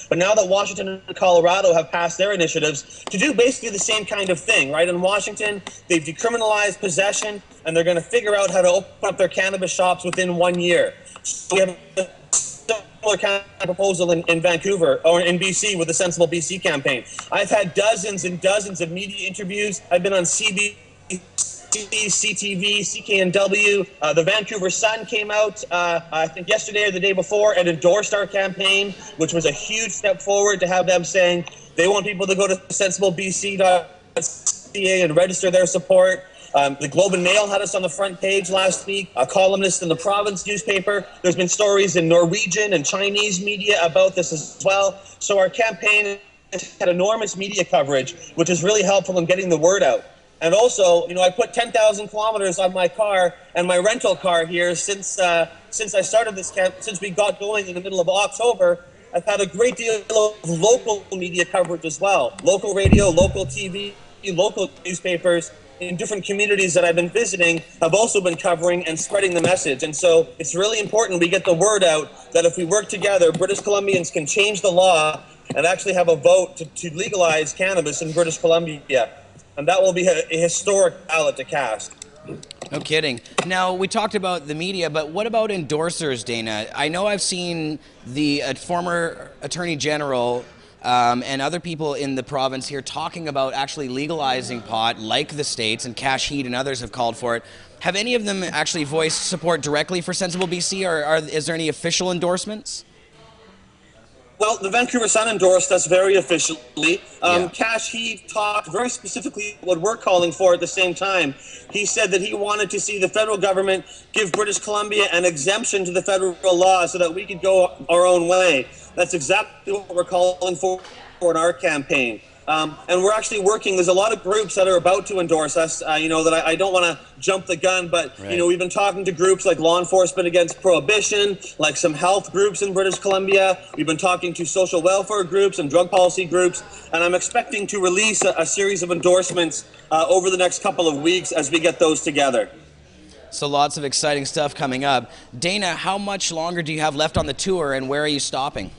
But now that Washington and Colorado have passed their initiatives to do basically the same kind of thing, right? In Washington, they've decriminalized possession, and they're going to figure out how to open up their cannabis shops within 1 year. So we have a similar kind of proposal in Vancouver or in BC with the Sensible BC campaign. I've had dozens and dozens of media interviews. I've been on CBC, CTV, CKNW. The Vancouver Sun came out, I think yesterday or the day before, and endorsed our campaign, which was a huge step forward to have them saying they want people to go to sensiblebc.ca and register their support. The Globe and Mail had us on the front page last week, a columnist in the Province newspaper. There's been stories in Norwegian and Chinese media about this as well. So our campaign has had enormous media coverage, which is really helpful in getting the word out. And also, you know, I put 10,000 kilometers on my car and my rental car here since I started this camp, since we got going in the middle of October. I've had a great deal of local media coverage as well. Local radio, local TV, local newspapers in different communities that I've been visiting have also been covering and spreading the message. And so it's really important we get the word out that if we work together, British Columbians can change the law and actually have a vote to legalize cannabis in British Columbia. And that will be a historic ballot to cast. No kidding. Now, we talked about the media, but what about endorsers, Dana? I know I've seen the former Attorney General and other people in the province here talking about actually legalizing pot, like the states, and Cash Heat and others have called for it. Have any of them actually voiced support directly for Sensible BC, or is there any official endorsements? Well, the Vancouver Sun endorsed us very officially. Cash Heat talked very specifically what we're calling for at the same time. He said that he wanted to see the federal government give British Columbia an exemption to the federal law so that we could go our own way. That's exactly what we're calling for in our campaign. And we're actually working. There's a lot of groups that are about to endorse us. You know, that I don't want to jump the gun, but you know, we've been talking to groups like Law Enforcement Against Prohibition, like some health groups in British Columbia. We've been talking to social welfare groups and drug policy groups, and I'm expecting to release a series of endorsements over the next couple of weeks as we get those together. So lots of exciting stuff coming up. Dana, how much longer do you have left on the tour, and where are you stopping?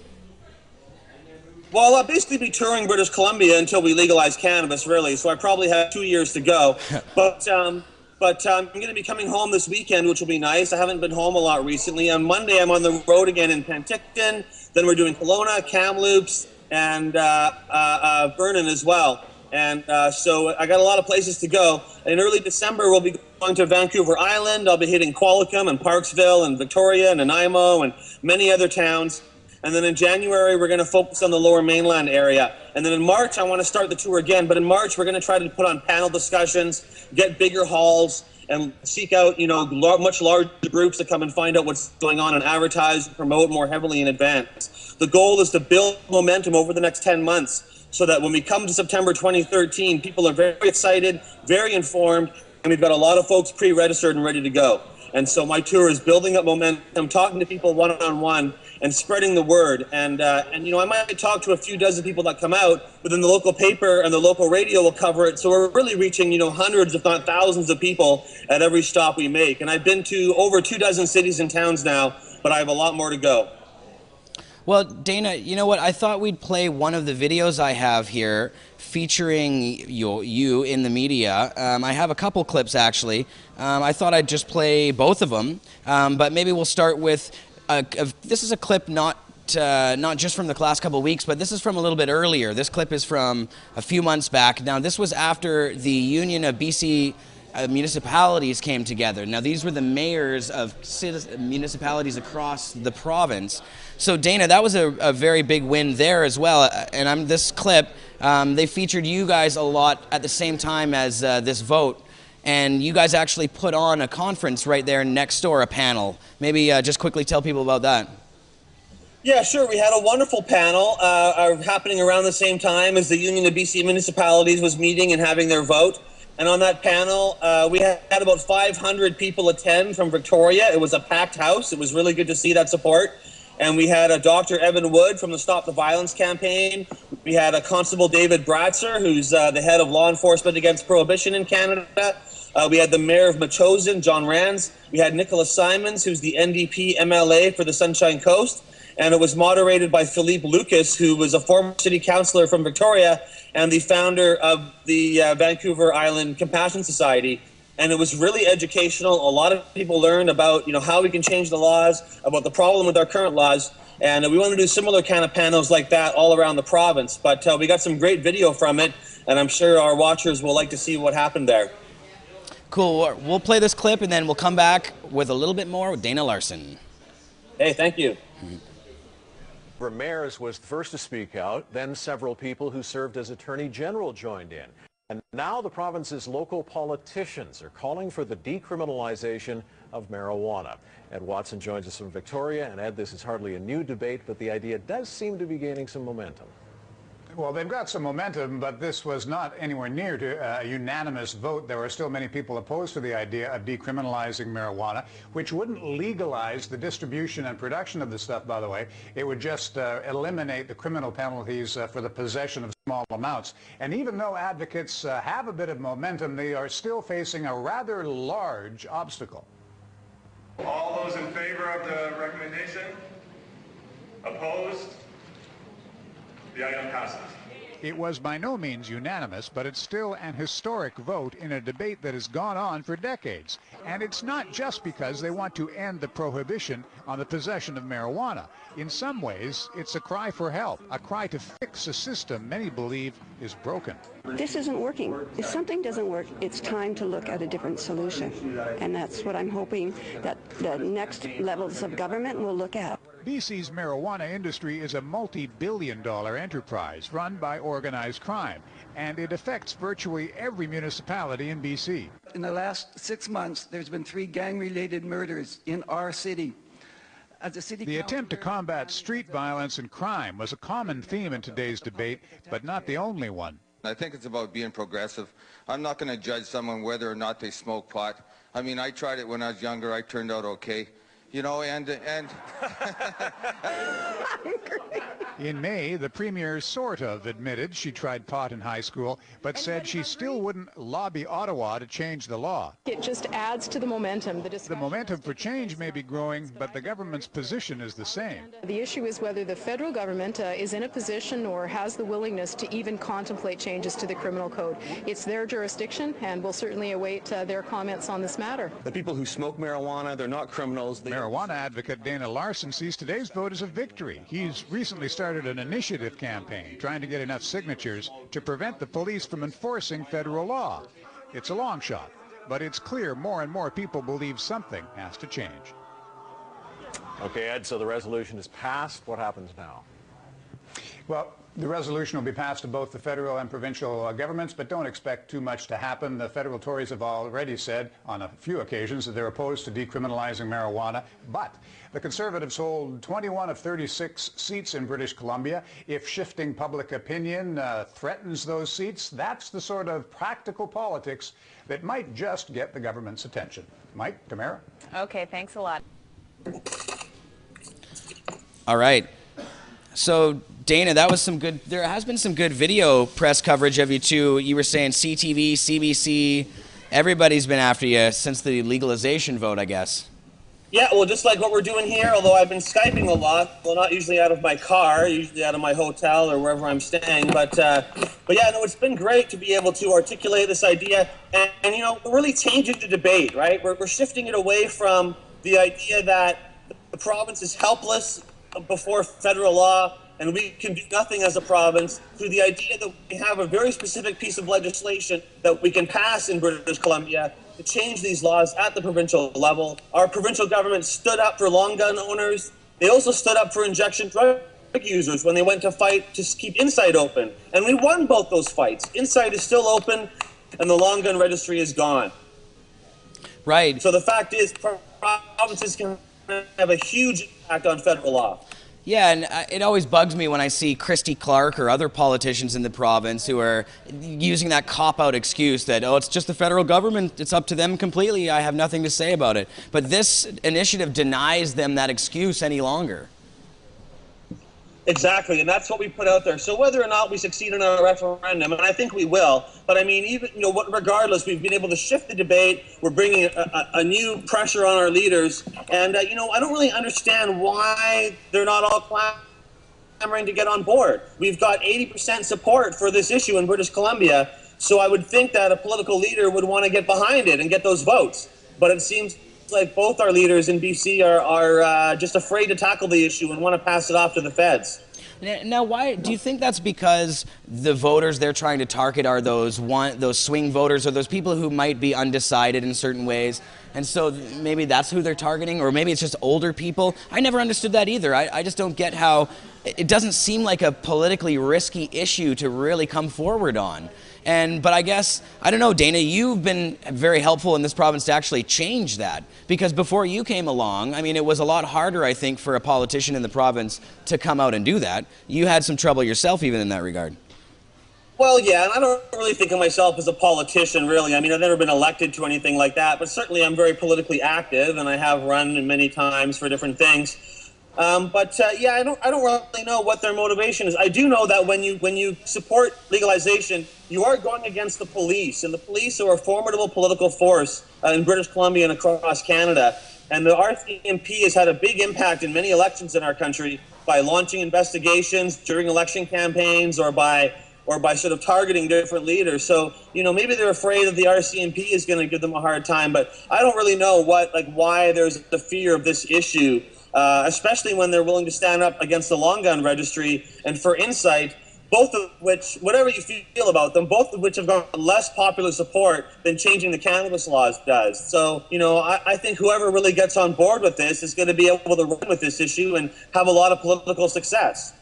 Well, I'll basically be touring British Columbia until we legalize cannabis, really. So I probably have 2 years to go. But I'm going to be coming home this weekend, which will be nice. I haven't been home a lot recently. On Monday, I'm on the road again in Penticton. Then we're doing Kelowna, Kamloops, and Vernon as well. And so I got a lot of places to go. In early December, we'll be going to Vancouver Island. I'll be hitting Qualicum and Parksville and Victoria and Nanaimo and many other towns. And then in January, we're going to focus on the Lower Mainland area. And then in March, I want to start the tour again. But in March, we're going to try to put on panel discussions, get bigger halls, and seek out, you know, much larger groups to come and find out what's going on and advertise and promote more heavily in advance. The goal is to build momentum over the next 10 months so that when we come to September 2013, people are very excited, very informed, and we've got a lot of folks pre-registered and ready to go. And so my tour is building up momentum, talking to people one-on-one, and spreading the word. And you know, I might talk to a few dozen people that come out, but then the local paper and the local radio will cover it. So we're really reaching, you know, hundreds, if not thousands of people at every stop we make. And I've been to over 24 cities and towns now, but I have a lot more to go. Well, Dana, you know what? I thought we'd play one of the videos I have here featuring you in the media. I have a couple clips, actually. I thought I'd just play both of them, but maybe we'll start with, this is a clip not just from the last couple of weeks, but this is from a little bit earlier. This clip is from a few months back. Now, this was after the Union of BC municipalities came together. Now, these were the mayors of municipalities across the province. So, Dana, that was a very big win there as well. And this clip, they featured you guys a lot at the same time as this vote. And you guys actually put on a conference right there next door, a panel. Maybe just quickly tell people about that. Yeah, sure. We had a wonderful panel happening around the same time as the Union of BC Municipalities was meeting and having their vote. And on that panel, we had about 500 people attend from Victoria. It was a packed house. It was really good to see that support. And we had Dr. Evan Wood from the Stop the Violence campaign. We had Constable David Bratzer, who's the head of law enforcement against prohibition in Canada. We had the mayor of Metchosin, John Rands. We had Nicholas Simons, who's the NDP MLA for the Sunshine Coast. And it was moderated by Philippe Lucas, who was a former city councillor from Victoria and the founder of the Vancouver Island Compassion Society. And it was really educational. A lot of people learned about, how we can change the laws, about the problem with our current laws. And we want to do similar kind of panels like that all around the province. But we got some great video from it, and I'm sure our watchers will like to see what happened there. Cool. We'll play this clip, and then we'll come back with a little bit more with Dana Larsen. Hey, thank you. Ramirez was the first to speak out. Then several people who served as Attorney General joined in. And now the province's local politicians are calling for the decriminalization of marijuana. Ed Watson joins us from Victoria. And Ed, this is hardly a new debate, but the idea does seem to be gaining some momentum. Well, they've got some momentum, but this was not anywhere near to a unanimous vote. There were still many people opposed to the idea of decriminalizing marijuana, which wouldn't legalize the distribution and production of the stuff, by the way. It would just eliminate the criminal penalties for the possession of small amounts. And even though advocates have a bit of momentum, they are still facing a rather large obstacle. All those in favor of the recommendation? Opposed? The item passes. It was by no means unanimous, but it's still an historic vote in a debate that has gone on for decades. And it's not just because they want to end the prohibition on the possession of marijuana. In some ways, it's a cry for help, a cry to fix a system many believe is broken. This isn't working. If something doesn't work, it's time to look at a different solution. And that's what I'm hoping that the next levels of government will look at. BC's marijuana industry is a multi-billion-dollar enterprise run by organized crime, and it affects virtually every municipality in BC. In the last 6 months, there's been 3 gang-related murders in our city. As a city The attempt to combat street violence and crime was a common theme in today's debate, but not the only one. I think it's about being progressive. I'm not going to judge someone whether or not they smoke pot. I mean, I tried it when I was younger. I turned out okay. In May, the premier sort of admitted she tried pot in high school, but said she still wouldn't lobby Ottawa to change the law. It just adds to the momentum. The momentum for change may be growing, but the government's position is the same. The issue is whether the federal government is in a position or has the willingness to even contemplate changes to the criminal code. It's their jurisdiction, and we'll certainly await their comments on this matter. The people who smoke marijuana, they're not criminals. Marijuana advocate Dana Larsen sees today's vote as a victory. He's recently started an initiative campaign trying to get enough signatures to prevent the police from enforcing federal law. It's a long shot, but it's clear more and more people believe something has to change. Okay, Ed, so the resolution is passed. What happens now? Well, the resolution will be passed to both the federal and provincial governments, but don't expect too much to happen. The federal Tories have already said on a few occasions that they're opposed to decriminalizing marijuana, but the Conservatives hold 21 of 36 seats in British Columbia. If shifting public opinion threatens those seats, that's the sort of practical politics that might just get the government's attention. Mike, Tamara? Okay, thanks a lot. All right. So, Dana, that was some good, there has been some good video press coverage of you too. You were saying CTV, CBC, everybody's been after you since the legalization vote, I guess. Yeah, well, just like what we're doing here, although I've been Skyping a lot, well, not usually out of my car, usually out of my hotel or wherever I'm staying, but yeah, no, it's been great to be able to articulate this idea, and you know, we're really changing the debate, right? We're shifting it away from the idea that the province is helpless before federal law, and we can do nothing as a province, to the idea that we have a very specific piece of legislation that we can pass in British Columbia to change these laws at the provincial level. Our provincial government stood up for long gun owners. They also stood up for injection drug users when they went to fight to keep Inside open. And we won both those fights. Inside is still open, and the long gun registry is gone. Right. So the fact is, provinces can have a huge impact on federal law. Yeah, and it always bugs me when I see Christy Clark or other politicians in the province who are using that cop-out excuse that, oh, it's just the federal government, it's up to them completely, I have nothing to say about it. But this initiative denies them that excuse any longer. Exactly, and that's what we put out there. So whether or not we succeed in our referendum, and I think we will, but I mean, even regardless, we've been able to shift the debate. We're bringing a new pressure on our leaders, and I don't really understand why they're not all clamoring to get on board. We've got 80% support for this issue in British Columbia, so I would think that a political leader would want to get behind it and get those votes. But it seems like both our leaders in BC are just afraid to tackle the issue and want to pass it off to the feds. Now, why do you think that's because the voters they're trying to target are those swing voters or those people who might be undecided in certain ways, and so maybe that's who they're targeting, or maybe it's just older people? I never understood that either. I just don't get how it doesn't seem like a politically risky issue to really come forward on. But I guess, I don't know, Dana, you've been very helpful in this province to actually change that. Because before you came along, I mean, it was a lot harder, I think, for a politician in the province to come out and do that. You had some trouble yourself even in that regard. Well, yeah, and I don't really think of myself as a politician, really. I mean, I've never been elected to anything like that, but certainly I'm very politically active, and I have run many times for different things. Yeah, I don't really know what their motivation is. I do know that when you support legalization, you are going against the police, and the police are a formidable political force in British Columbia and across Canada. And the RCMP has had a big impact in many elections in our country by launching investigations during election campaigns or by sort of targeting different leaders. So, maybe they're afraid that the RCMP is going to give them a hard time, but I don't really know why there's the fear of this issue. Especially when they're willing to stand up against the long gun registry and for Insight, both of which, whatever you feel about them, both of which have got less popular support than changing the cannabis laws does. So, I think whoever really gets on board with this is going to be able to run with this issue and have a lot of political success.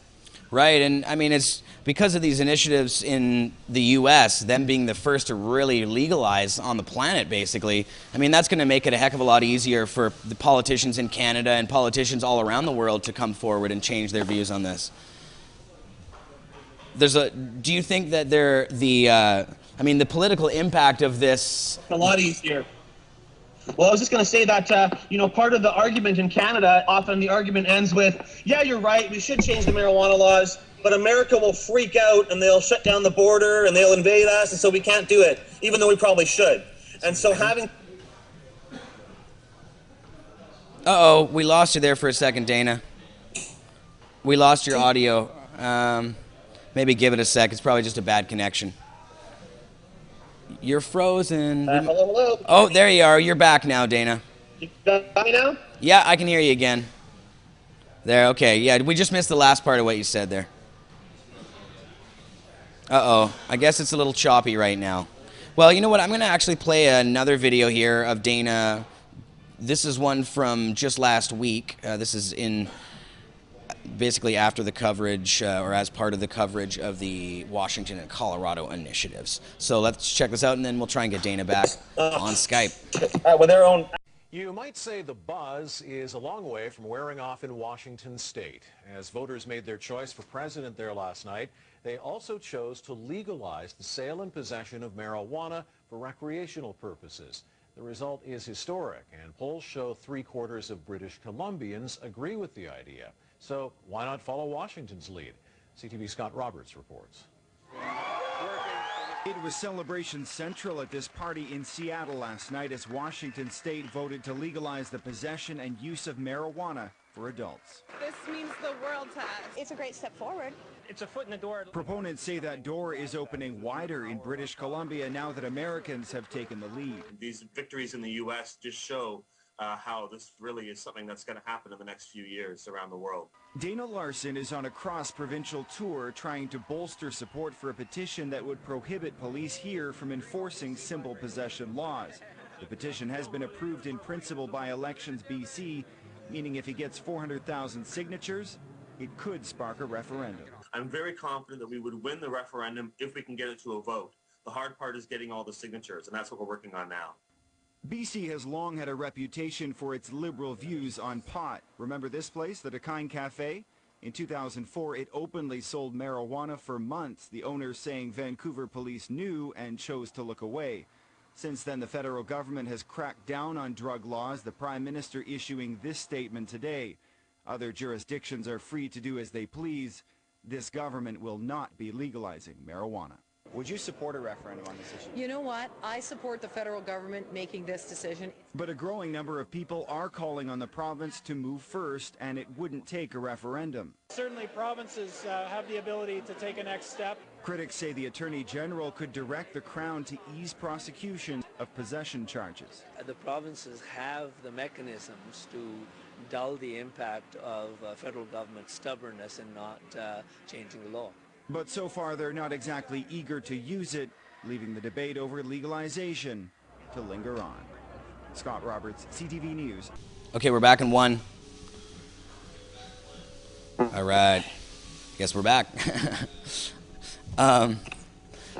Right, and I mean, it's because of these initiatives in the U.S., them being the first to really legalize on the planet, basically. I mean, that's going to make it a heck of a lot easier for the politicians in Canada and politicians all around the world to come forward and change their views on this. Do you think that the political impact of this... A lot easier. Well, I was just going to say that, part of the argument in Canada, often the argument ends with, yeah, you're right, we should change the marijuana laws, but America will freak out and they'll shut down the border and they'll invade us, and so we can't do it, even though we probably should. And so having... Uh-oh, we lost you there for a second, Dana. We lost your audio. Maybe give it a sec. It's probably just a bad connection. You're frozen. Hello. Oh, there you are. You're back now, Dana. You got me now? Yeah, I can hear you again. There, okay. Yeah, we just missed the last part of what you said there. Uh-oh. I guess it's a little choppy right now. Well, you know what? I'm going to actually play another video here of Dana. This is one from just last week. This is in... basically after the coverage or as part of the coverage of the Washington and Colorado initiatives. So let's check this out and then we'll try and get Dana back on Skype. With their own... You might say the buzz is a long way from wearing off in Washington state. As voters made their choice for president there last night, they also chose to legalize the sale and possession of marijuana for recreational purposes. The result is historic, and polls show 3/4 of British Columbians agree with the idea. So why not follow Washington's lead? CTV's Scott Roberts reports. It was celebration central at this party in Seattle last night as Washington state voted to legalize the possession and use of marijuana for adults. This means the world to us. It's a great step forward. It's a foot in the door. Proponents say that door is opening wider in British Columbia now that Americans have taken the lead. These victories in the U.S. just show how this really is something that's going to happen in the next few years around the world. Dana Larsen is on a cross-provincial tour trying to bolster support for a petition that would prohibit police here from enforcing simple possession laws. The petition has been approved in principle by Elections BC, meaning if he gets 400,000 signatures, it could spark a referendum. I'm very confident that we would win the referendum if we can get it to a vote. The hard part is getting all the signatures, and that's what we're working on now. BC has long had a reputation for its liberal views on pot. Remember this place, the Dakine Cafe? In 2004, it openly sold marijuana for months, the owners saying Vancouver police knew and chose to look away. Since then, the federal government has cracked down on drug laws, the Prime Minister issuing this statement today. Other jurisdictions are free to do as they please. This government will not be legalizing marijuana. Would you support a referendum on this issue? You know what? I support the federal government making this decision. But a growing number of people are calling on the province to move first, and it wouldn't take a referendum. Certainly provinces have the ability to take a next step. Critics say the Attorney General could direct the Crown to ease prosecution of possession charges. The provinces have the mechanisms to dull the impact of federal government stubbornness in not changing the law. But so far they're not exactly eager to use it, leaving the debate over legalization to linger on. Scott Roberts, CTV News. Okay, we're back in one. All right. Guess we're back.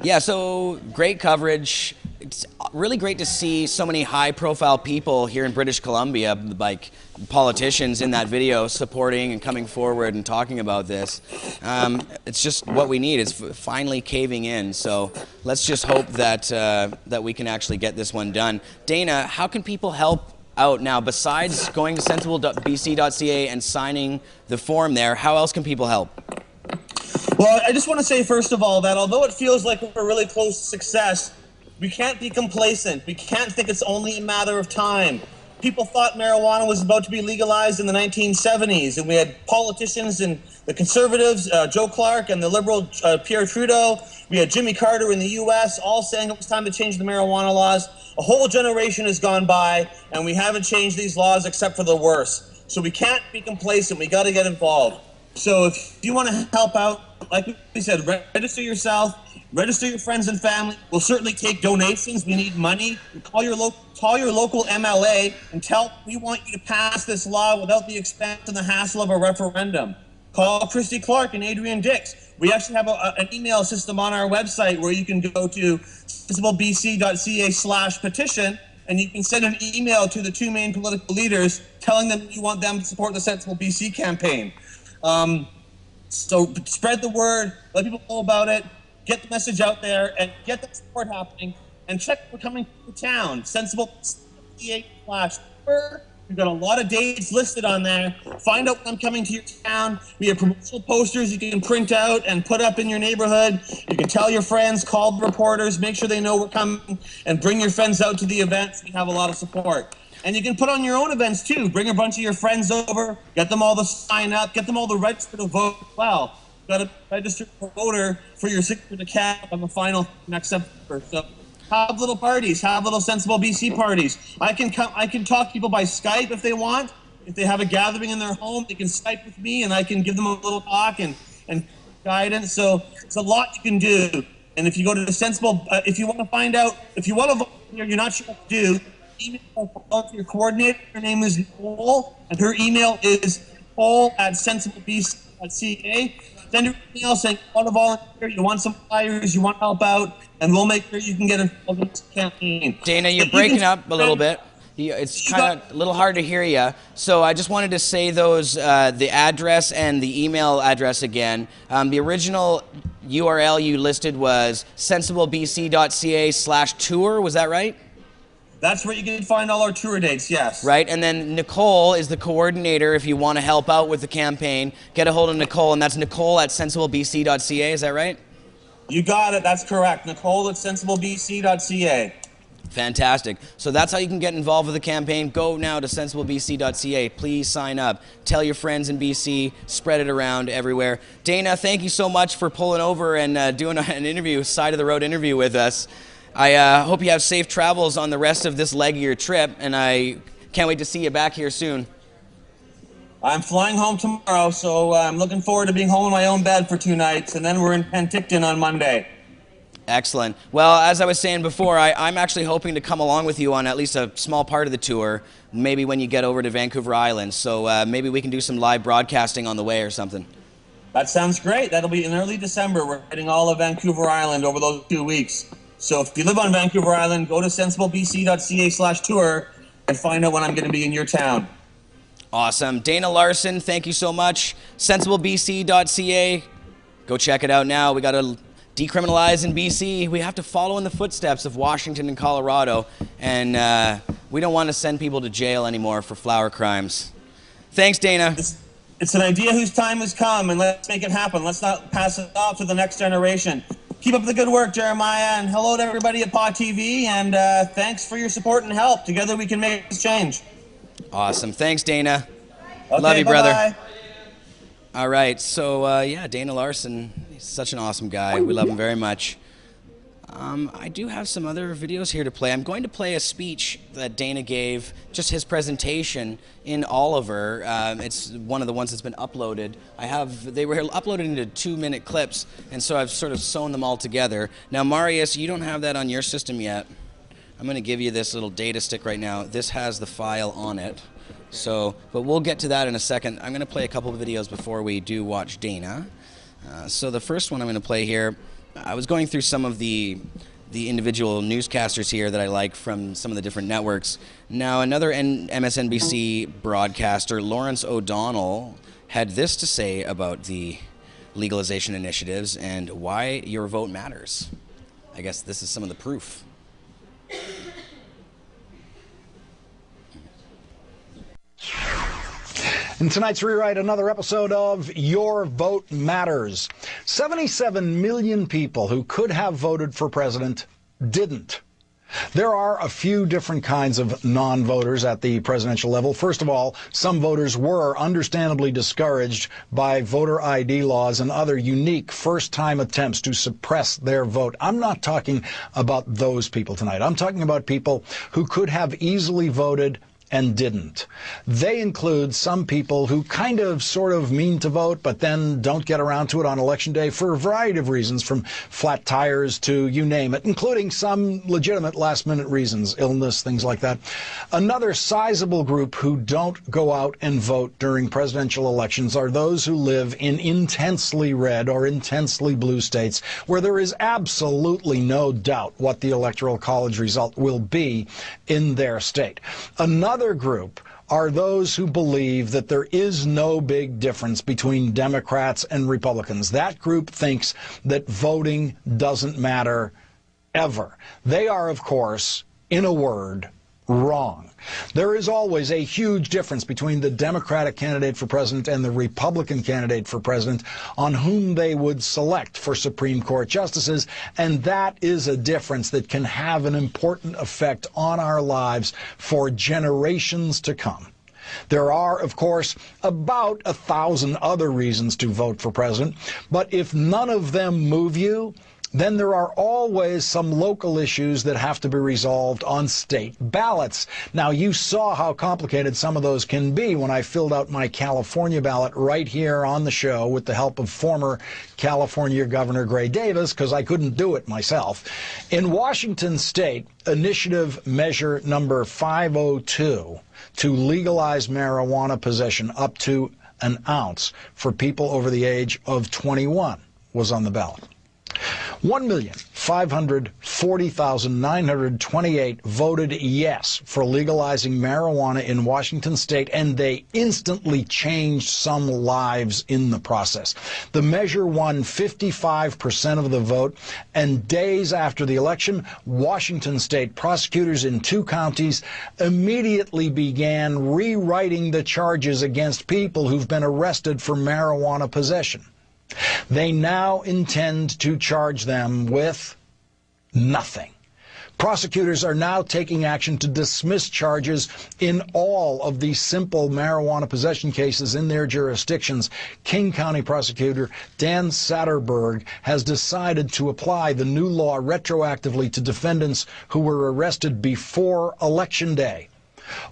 Yeah, so great coverage. It's really great to see so many high-profile people here in British Columbia, like politicians in that video, supporting and coming forward and talking about this. It's just what we need. It's finally caving in. So let's just hope that that we can actually get this one done. Dana, how can people help out now besides going to sensiblebc.ca and signing the form there? How else can people help? Well, I just want to say, first of all, that although it feels like we're really close to success, we can't be complacent. We can't think it's only a matter of time. People thought marijuana was about to be legalized in the 1970s, and we had politicians and the Conservatives, Joe Clark, and the Liberal Pierre Trudeau. We had Jimmy Carter in the U.S. all saying it was time to change the marijuana laws. A whole generation has gone by, and we haven't changed these laws except for the worse. So we can't be complacent. We got to get involved. So if you want to help out, like we said, register yourself, register your friends and family. We'll certainly take donations. We need money. Call your local MLA and tell them we want you to pass this law without the expense and the hassle of a referendum. Call Christy Clark and Adrian Dix. We actually have an email system on our website where you can go to sensiblebc.ca/petition, and you can send an email to the two main political leaders telling them you want them to support the Sensible BC campaign. So spread the word, let people know about it, get the message out there, and get that support happening. And check we're coming to town. Sensible.ca/tour. We've got a lot of dates listed on there. Find out when I'm coming to your town. We have promotional posters you can print out and put up in your neighborhood. You can tell your friends, call the reporters, make sure they know we're coming, and bring your friends out to the events. We have a lot of support. And you can put on your own events too. Bring a bunch of your friends over, get them all to sign up, get them all to register to vote. Wow, you've got to register a voter for your signature to cast on the final next September. So have little parties, have little Sensible BC parties. I can talk to people by Skype if they want. If they have a gathering in their home, they can Skype with me and I can give them a little talk and guidance. So it's a lot you can do. And if you go to the Sensible, if you want to find out, if you want to vote here, you're not sure what to do, email your coordinator. Her name is Nicole, and her email is nicole@sensiblebc.ca. Send her an email saying you want to volunteer, you want some flyers, you want to help out, and we'll make sure you can get involved in this campaign. Dana, you're breaking up a little bit. It's kind of a little hard to hear you. So I just wanted to say those, the address and the email address again. The original URL you listed was sensiblebc.ca/tour. Was that right? That's where you can find all our tour dates, yes. Right, and then Nicole is the coordinator if you want to help out with the campaign. Get a hold of Nicole, and that's Nicole@sensiblebc.ca, is that right? You got it. That's correct. Nicole at sensiblebc.ca. Fantastic. So that's how you can get involved with the campaign. Go now to sensiblebc.ca. Please sign up. Tell your friends in BC. Spread it around everywhere. Dana, thank you so much for pulling over and doing an interview, side of the road interview with us. I hope you have safe travels on the rest of this leg of your trip, and I can't wait to see you back here soon. I'm flying home tomorrow, so I'm looking forward to being home in my own bed for 2 nights, and then we're in Penticton on Monday. Excellent. Well, as I was saying before, I'm actually hoping to come along with you on at least a small part of the tour, maybe when you get over to Vancouver Island. So maybe we can do some live broadcasting on the way or something. That sounds great. That'll be in early December. We're hitting all of Vancouver Island over those 2 weeks. So if you live on Vancouver Island, go to sensiblebc.ca/tour and find out when I'm going to be in your town. Awesome. Dana Larsen, thank you so much. sensiblebc.ca. Go check it out now. We got to decriminalize in BC. We have to follow in the footsteps of Washington and Colorado, and we don't want to send people to jail anymore for flower crimes. Thanks, Dana. It's an idea whose time has come, and let's make it happen. Let's not pass it off to the next generation. Keep up the good work, Jeremiah, and hello to everybody at PAW TV, and thanks for your support and help. Together we can make this change. Awesome. Thanks, Dana. Okay, love you, brother. bye-bye. All right. So, yeah, Dana Larsen, he's such an awesome guy. We love him very much. I do have some other videos here to play. I'm going to play a speech that Dana gave, just his presentation in Oliver. It's one of the ones that's been uploaded. They were uploaded into 2-minute clips, and so I've sort of sewn them all together. Now, Marius, you don't have that on your system yet. I'm going to give you this little data stick right now. This has the file on it. So, but we'll get to that in a second. I'm going to play a couple of videos before we do watch Dana. So the first one I'm going to play here, I was going through some of the individual newscasters here that I like from some of the different networks. Now, another MSNBC broadcaster, Lawrence O'Donnell, had this to say about the legalization initiatives and why your vote matters. I guess this is some of the proof. In tonight's Rewrite, another episode of Your Vote Matters. 77 million people who could have voted for president didn't. There are a few different kinds of non-voters at the presidential level. First of all, some voters were understandably discouraged by voter ID laws and other unique first-time attempts to suppress their vote. I'm not talking about those people tonight. I'm talking about people who could have easily voted and didn't. They include some people who kind of sort of mean to vote but then don't get around to it on election day for a variety of reasons, from flat tires to you name it, including some legitimate last-minute reasons, illness, things like that. Another sizable group who don't go out and vote during presidential elections are those who live in intensely red or intensely blue states where there is absolutely no doubt what the Electoral College result will be in their state. Another group are those who believe that there is no big difference between Democrats and Republicans. That group thinks that voting doesn't matter ever. They are, of course, in a word, wrong. There is always a huge difference between the Democratic candidate for president and the Republican candidate for president on whom they would select for Supreme Court justices, and that is a difference that can have an important effect on our lives for generations to come. There are, of course, about 1,000 other reasons to vote for president, but if none of them move you, then there are always some local issues that have to be resolved on state ballots. Now, you saw how complicated some of those can be when I filled out my California ballot right here on the show with the help of former California Governor Gray Davis, because I couldn't do it myself. In Washington state, initiative measure number 502 to legalize marijuana possession up to an ounce for people over the age of 21 was on the ballot. 1,540,928 voted yes for legalizing marijuana in Washington state, and they instantly changed some lives in the process. The measure won 55% of the vote, and days after the election, Washington state prosecutors in 2 counties immediately began rewriting the charges against people who've been arrested for marijuana possession. They now intend to charge them with nothing. Prosecutors are now taking action to dismiss charges in all of these simple marijuana possession cases in their jurisdictions. King County Prosecutor Dan Satterberg has decided to apply the new law retroactively to defendants who were arrested before Election Day.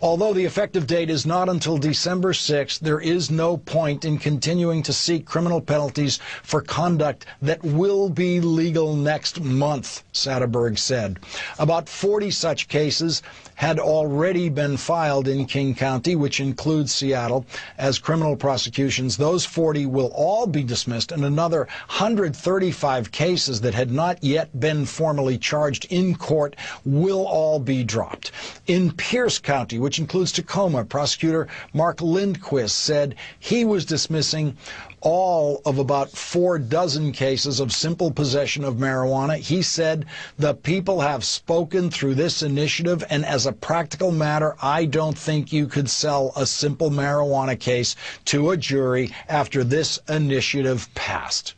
Although the effective date is not until December 6th, there is no point in continuing to seek criminal penalties for conduct that will be legal next month, Satterberg said. About 40 such cases had already been filed in King County, which includes Seattle, as criminal prosecutions. Those 40 will all be dismissed, and another 135 cases that had not yet been formally charged in court will all be dropped. In Pierce County, which includes Tacoma, prosecutor Mark Lindquist said he was dismissing all of about 46 cases of simple possession of marijuana. He said, the people have spoken through this initiative, and as a practical matter, I don't think you could sell a simple marijuana case to a jury after this initiative passed.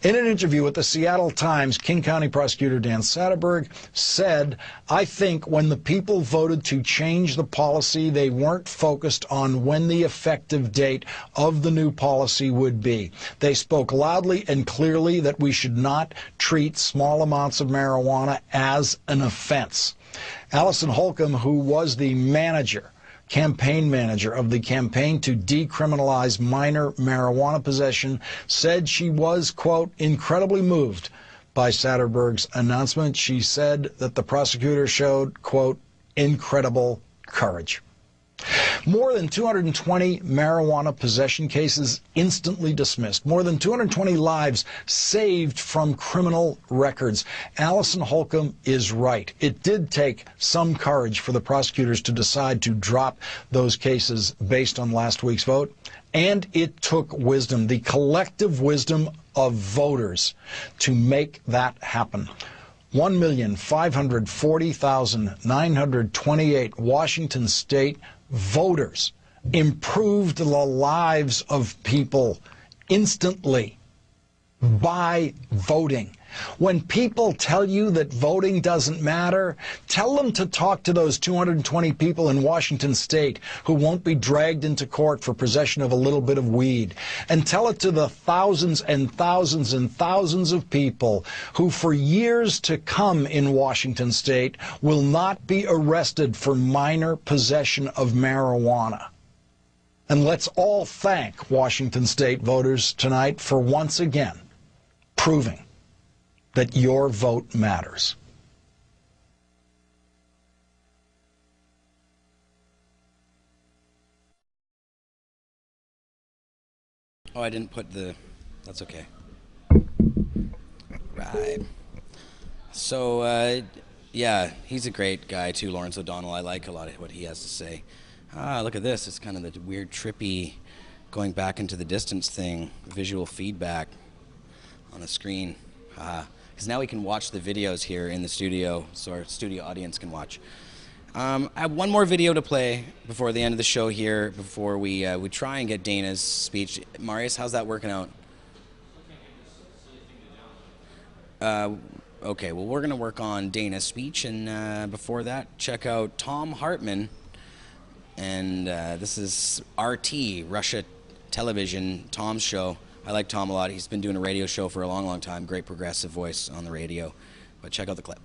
In an interview with the Seattle Times, King County Prosecutor Dan Satterberg said, I think when the people voted to change the policy, they weren't focused on when the effective date of the new policy would be. They spoke loudly and clearly that we should not treat small amounts of marijuana as an offense. Allison Holcomb, who was the campaign manager of the campaign to decriminalize minor marijuana possession, said she was, quote, incredibly moved by Satterberg's announcement. She said that the prosecutor showed, quote, incredible courage. More than 220 marijuana possession cases instantly dismissed. More than 220 lives saved from criminal records. Allison Holcomb is right. It did take some courage for the prosecutors to decide to drop those cases based on last week's vote. And it took wisdom, the collective wisdom of voters, to make that happen. 1,540,928 Washington State voters improved the lives of people instantly by voting. When people tell you that voting doesn't matter, tell them to talk to those 220 people in Washington State who won't be dragged into court for possession of a little bit of weed. And tell it to the thousands and thousands and thousands of people who for years to come in Washington State will not be arrested for minor possession of marijuana. And let's all thank Washington State voters tonight for once again proving that your vote matters. Oh, I didn't put the... That's okay. Right. So, yeah, he's a great guy too, Lawrence O'Donnell. I like a lot of what he has to say. Look at this. It's kind of the weird, trippy, going back into the distance thing, visual feedback on the screen. Because now we can watch the videos here in the studio, so our studio audience can watch. I have one more video to play before the end of the show here, before we try and get Dana's speech. Marius, how's that working out? Okay, well, we're going to work on Dana's speech, and before that, check out Tom Hartman. And this is RT, Russia Television, Tom's show. I like Tom a lot. He's been doing a radio show for a long, long time. Great progressive voice on the radio. But check out the clip.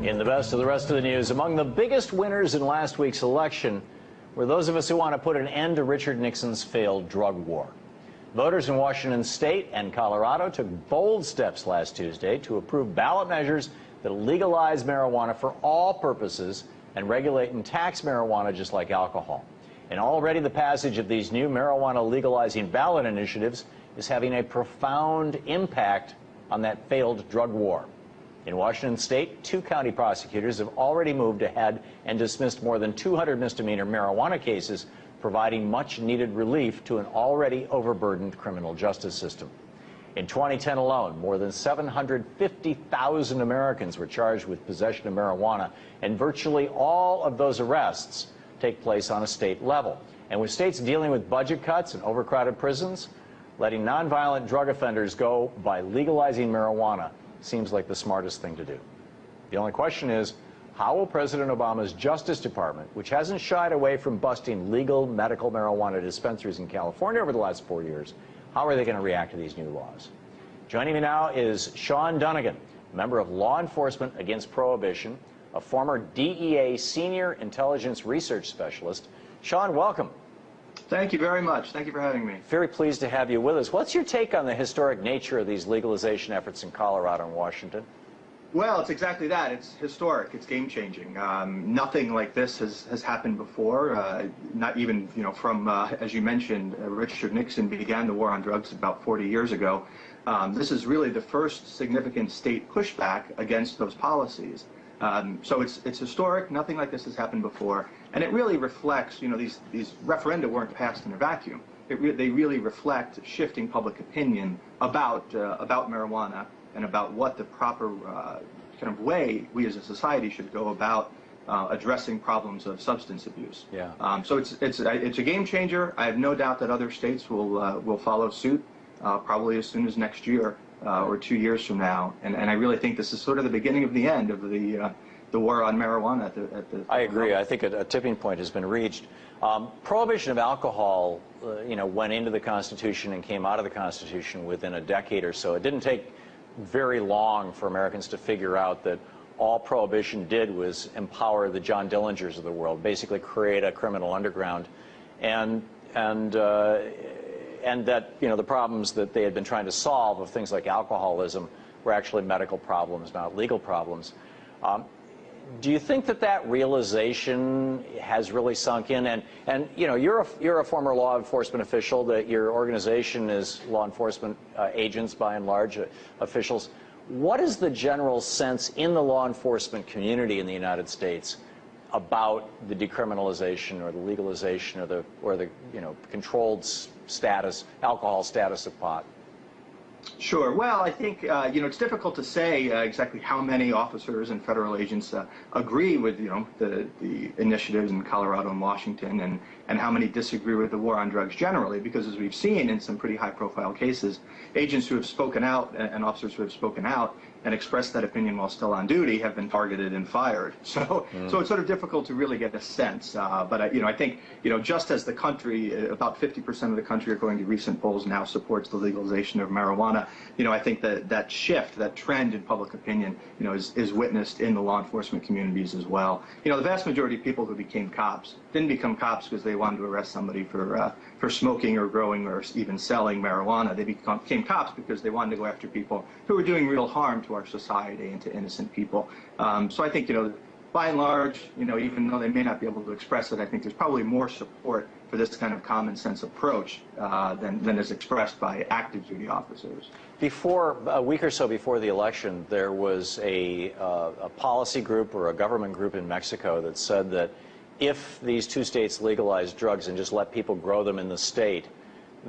In the best of the rest of the news, among the biggest winners in last week's election were those of us who want to put an end to Richard Nixon's failed drug war. Voters in Washington State and Colorado took bold steps last Tuesday to approve ballot measures that legalize marijuana for all purposes and regulate and tax marijuana just like alcohol. And already the passage of these new marijuana legalizing ballot initiatives is having a profound impact on that failed drug war. In Washington State, 2 county prosecutors have already moved ahead and dismissed more than 200 misdemeanor marijuana cases, providing much-needed relief to an already overburdened criminal justice system. In 2010 alone, more than 750,000 Americans were charged with possession of marijuana, and virtually all of those arrests take place on a state level. And with states dealing with budget cuts and overcrowded prisons, letting nonviolent drug offenders go by legalizing marijuana seems like the smartest thing to do. The only question is, how will President Obama's Justice Department, which hasn't shied away from busting legal medical marijuana dispensaries in California over the last 4 years, how are they going to react to these new laws? Joining me now is Sean Dunnigan, member of Law Enforcement Against Prohibition, a former DEA Senior Intelligence Research Specialist. Sean, welcome. Thank you very much. Thank you for having me. Very pleased to have you with us. What's your take on the historic nature of these legalization efforts in Colorado and Washington? Well, it's exactly that. It's historic. It's game-changing. Nothing like this has happened before. Not even, from, as you mentioned, Richard Nixon began the war on drugs about 40 years ago. This is really the first significant state pushback against those policies. So it's historic. Nothing like this has happened before. And it really reflects, these referenda weren't passed in a vacuum. They really reflect shifting public opinion about marijuana and about what the proper kind of way we as a society should go about addressing problems of substance abuse. Yeah. So it's a game changer. I have no doubt that other states will follow suit probably as soon as next year or 2 years from now. And I really think this is sort of the beginning of the end of the war on marijuana at the I agree. I think a tipping point has been reached. Prohibition of alcohol, went into the Constitution and came out of the Constitution within a decade or so. It didn't take very long for Americans to figure out that all prohibition did was empower the John Dillingers of the world, basically create a criminal underground, and that the problems that they had been trying to solve of things like alcoholism were actually medical problems, not legal problems. Do you think that realization has really sunk in? And you're a former law enforcement official. That your organization is law enforcement agents by and large, officials. What is the general sense in the law enforcement community in the United States about the decriminalization or the legalization or the controlled status, alcohol status of pot? Sure. Well, I think, it's difficult to say exactly how many officers and federal agents agree with, the initiatives in Colorado and Washington and how many disagree with the war on drugs generally, because as we've seen in some pretty high-profile cases, agents who have spoken out and officers who have spoken out and expressed that opinion while still on duty have been targeted and fired. So it's sort of difficult to really get a sense. But I think, just as the country, about 50% of the country, according to recent polls, now supports the legalization of marijuana, I think that shift, that trend in public opinion, is witnessed in the law enforcement communities as well. The vast majority of people who became cops didn't become cops because they wanted to arrest somebody for smoking or growing or even selling marijuana. They became cops because they wanted to go after people who were doing real harm to our society and to innocent people. So I think, by and large, even though they may not be able to express it, I think there's probably more support for this kind of common sense approach than is expressed by active duty officers. Before, a week or so before the election, there was a policy group or a government group in Mexico that said that if these two states legalized drugs and just let people grow them in the state,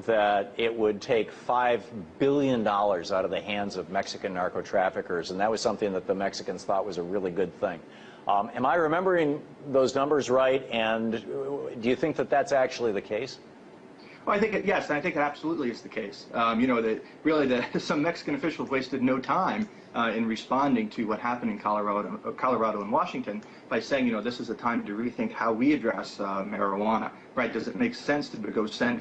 that it would take $5 billion out of the hands of Mexican narco-traffickers, and that was something that the Mexicans thought was a really good thing. Am I remembering those numbers right, and do you think that that's actually the case? Well, I think yes, I think it absolutely is the case. Some Mexican officials wasted no time in responding to what happened in Colorado and Washington by saying, this is a time to rethink how we address marijuana. Right? Does it make sense to go send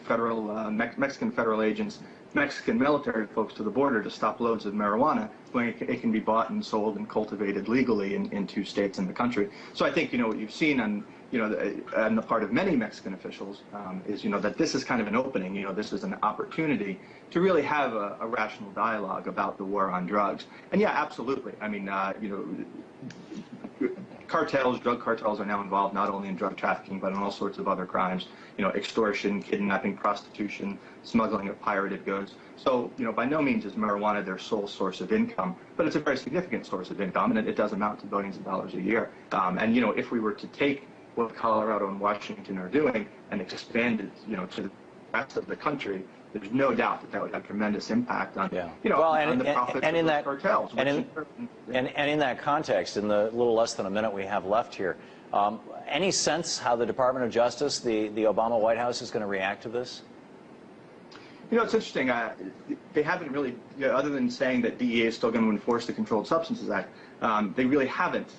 Mexican federal agents, Mexican military folks to the border to stop loads of marijuana when it can be bought and sold and cultivated legally in 2 states in the country? So I think what you've seen on the part of many Mexican officials is that this is kind of an opening. This is an opportunity to really have a rational dialogue about the war on drugs. And yeah, absolutely. I mean, drug cartels are now involved not only in drug trafficking but in all sorts of other crimes. Extortion, kidnapping, prostitution, smuggling of pirated goods. So, by no means is marijuana their sole source of income, but it's a very significant source of income, and it does amount to billions of dollars a year. And if we were to take what Colorado and Washington are doing and expand it, to the rest of the country, there's no doubt that that would have tremendous impact on, you know, Well, on the profits of those cartels. And in that context, in the little less than a minute we have left here, any sense how the Department of Justice, the Obama White House, is going to react to this? You know, it's interesting. They haven't really, you know, other than saying that DEA is still going to enforce the Controlled Substances Act, they really haven't.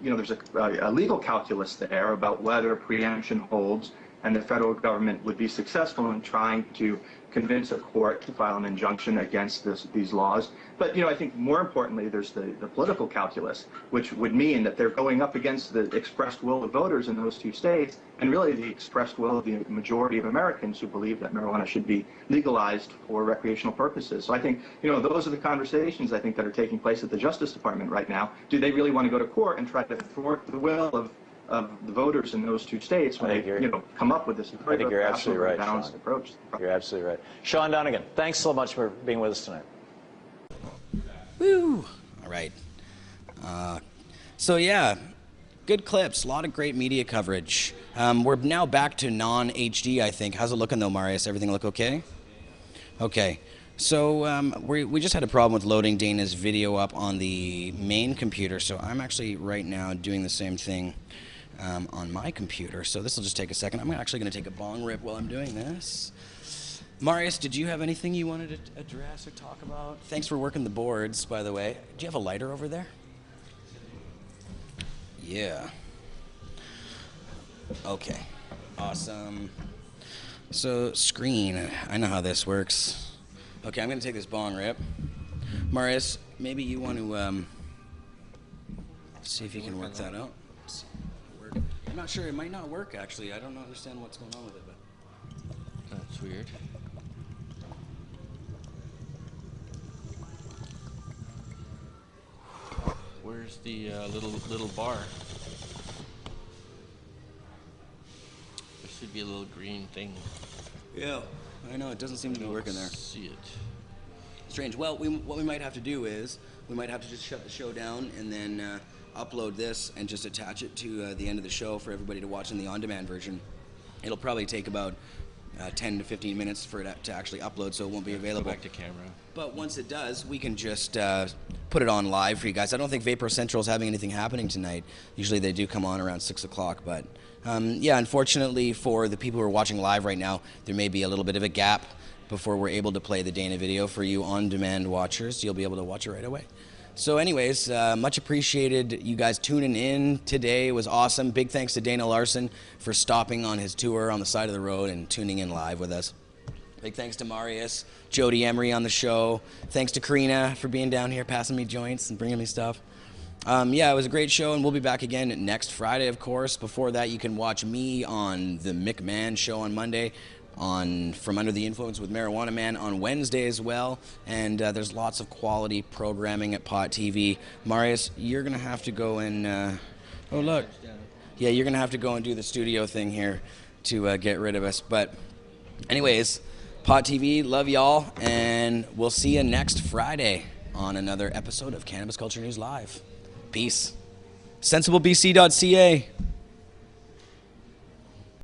You know, there's a legal calculus there about whether preemption holds and the federal government would be successful in trying to convince a court to file an injunction against these laws. But, you know, I think more importantly, there's the political calculus, which would mean that they're going up against the expressed will of voters in those two states, and really the expressed will of the majority of Americans who believe that marijuana should be legalized for recreational purposes. So I think, you know, those are the conversations I think that are taking place at the Justice Department right now. Do they really want to go to court and try to thwart the will of the voters in those two states when they, you know, come up with this I think you're absolutely right, balanced Sean. approach? You're absolutely right. Sean Donegan, thanks so much for being with us tonight. Woo! All right. So yeah, good clips. A lot of great media coverage. We're now back to non-HD, I think. How's it looking though, Marius? Everything look okay? Okay. So we just had a problem with loading Dana's video up on the main computer, so I'm actually right now doing the same thing on my computer. So this will just take a second. I'm actually going to take a bong rip while I'm doing this. Marius, did you have anything you wanted to address or talk about? Thanks for working the boards, by the way. Do you have a lighter over there? Yeah. Okay. Awesome. So, screen. I know how this works. Okay, I'm going to take this bong rip. Marius, maybe you want to see if you can work that out. I'm not sure. It might not work, actually. I don't understand what's going on with it, but that's weird. Where's the little bar? There should be a little green thing. Yeah, I know. It doesn't seem to be working there. See it. Strange. Well, what we might have to do is we might have to just shut the show down and then upload this and just attach it to the end of the show for everybody to watch in the on-demand version. It'll probably take about 10 to 15 minutes for it to actually upload, so it won't be available. Go back to camera. But once it does, we can just put it on live for you guys. I don't think Vapor Central is having anything happening tonight. Usually they do come on around 6 o'clock, but yeah, unfortunately for the people who are watching live right now, there may be a little bit of a gap before we're able to play the Dana video for you on-demand watchers. You'll be able to watch it right away. So anyways, much appreciated you guys tuning in today. It was awesome. Big thanks to Dana Larsen for stopping on his tour on the side of the road and tuning in live with us. Big thanks to Marius, Jodie Emery on the show. Thanks to Karina for being down here, passing me joints and bringing me stuff. Yeah, it was a great show, and we'll be back again next Friday, of course. Before that, you can watch me on the McMahon Show on Monday, on From Under the Influence with Marijuana Man on Wednesday as well, and there's lots of quality programming at Pot TV. Marius, you're going to have to go and... oh, look. Yeah, you're going to have to go and do the studio thing here to get rid of us. But anyways, Pot TV, love y'all, and we'll see you next Friday on another episode of Cannabis Culture News Live. Peace. SensibleBC.ca.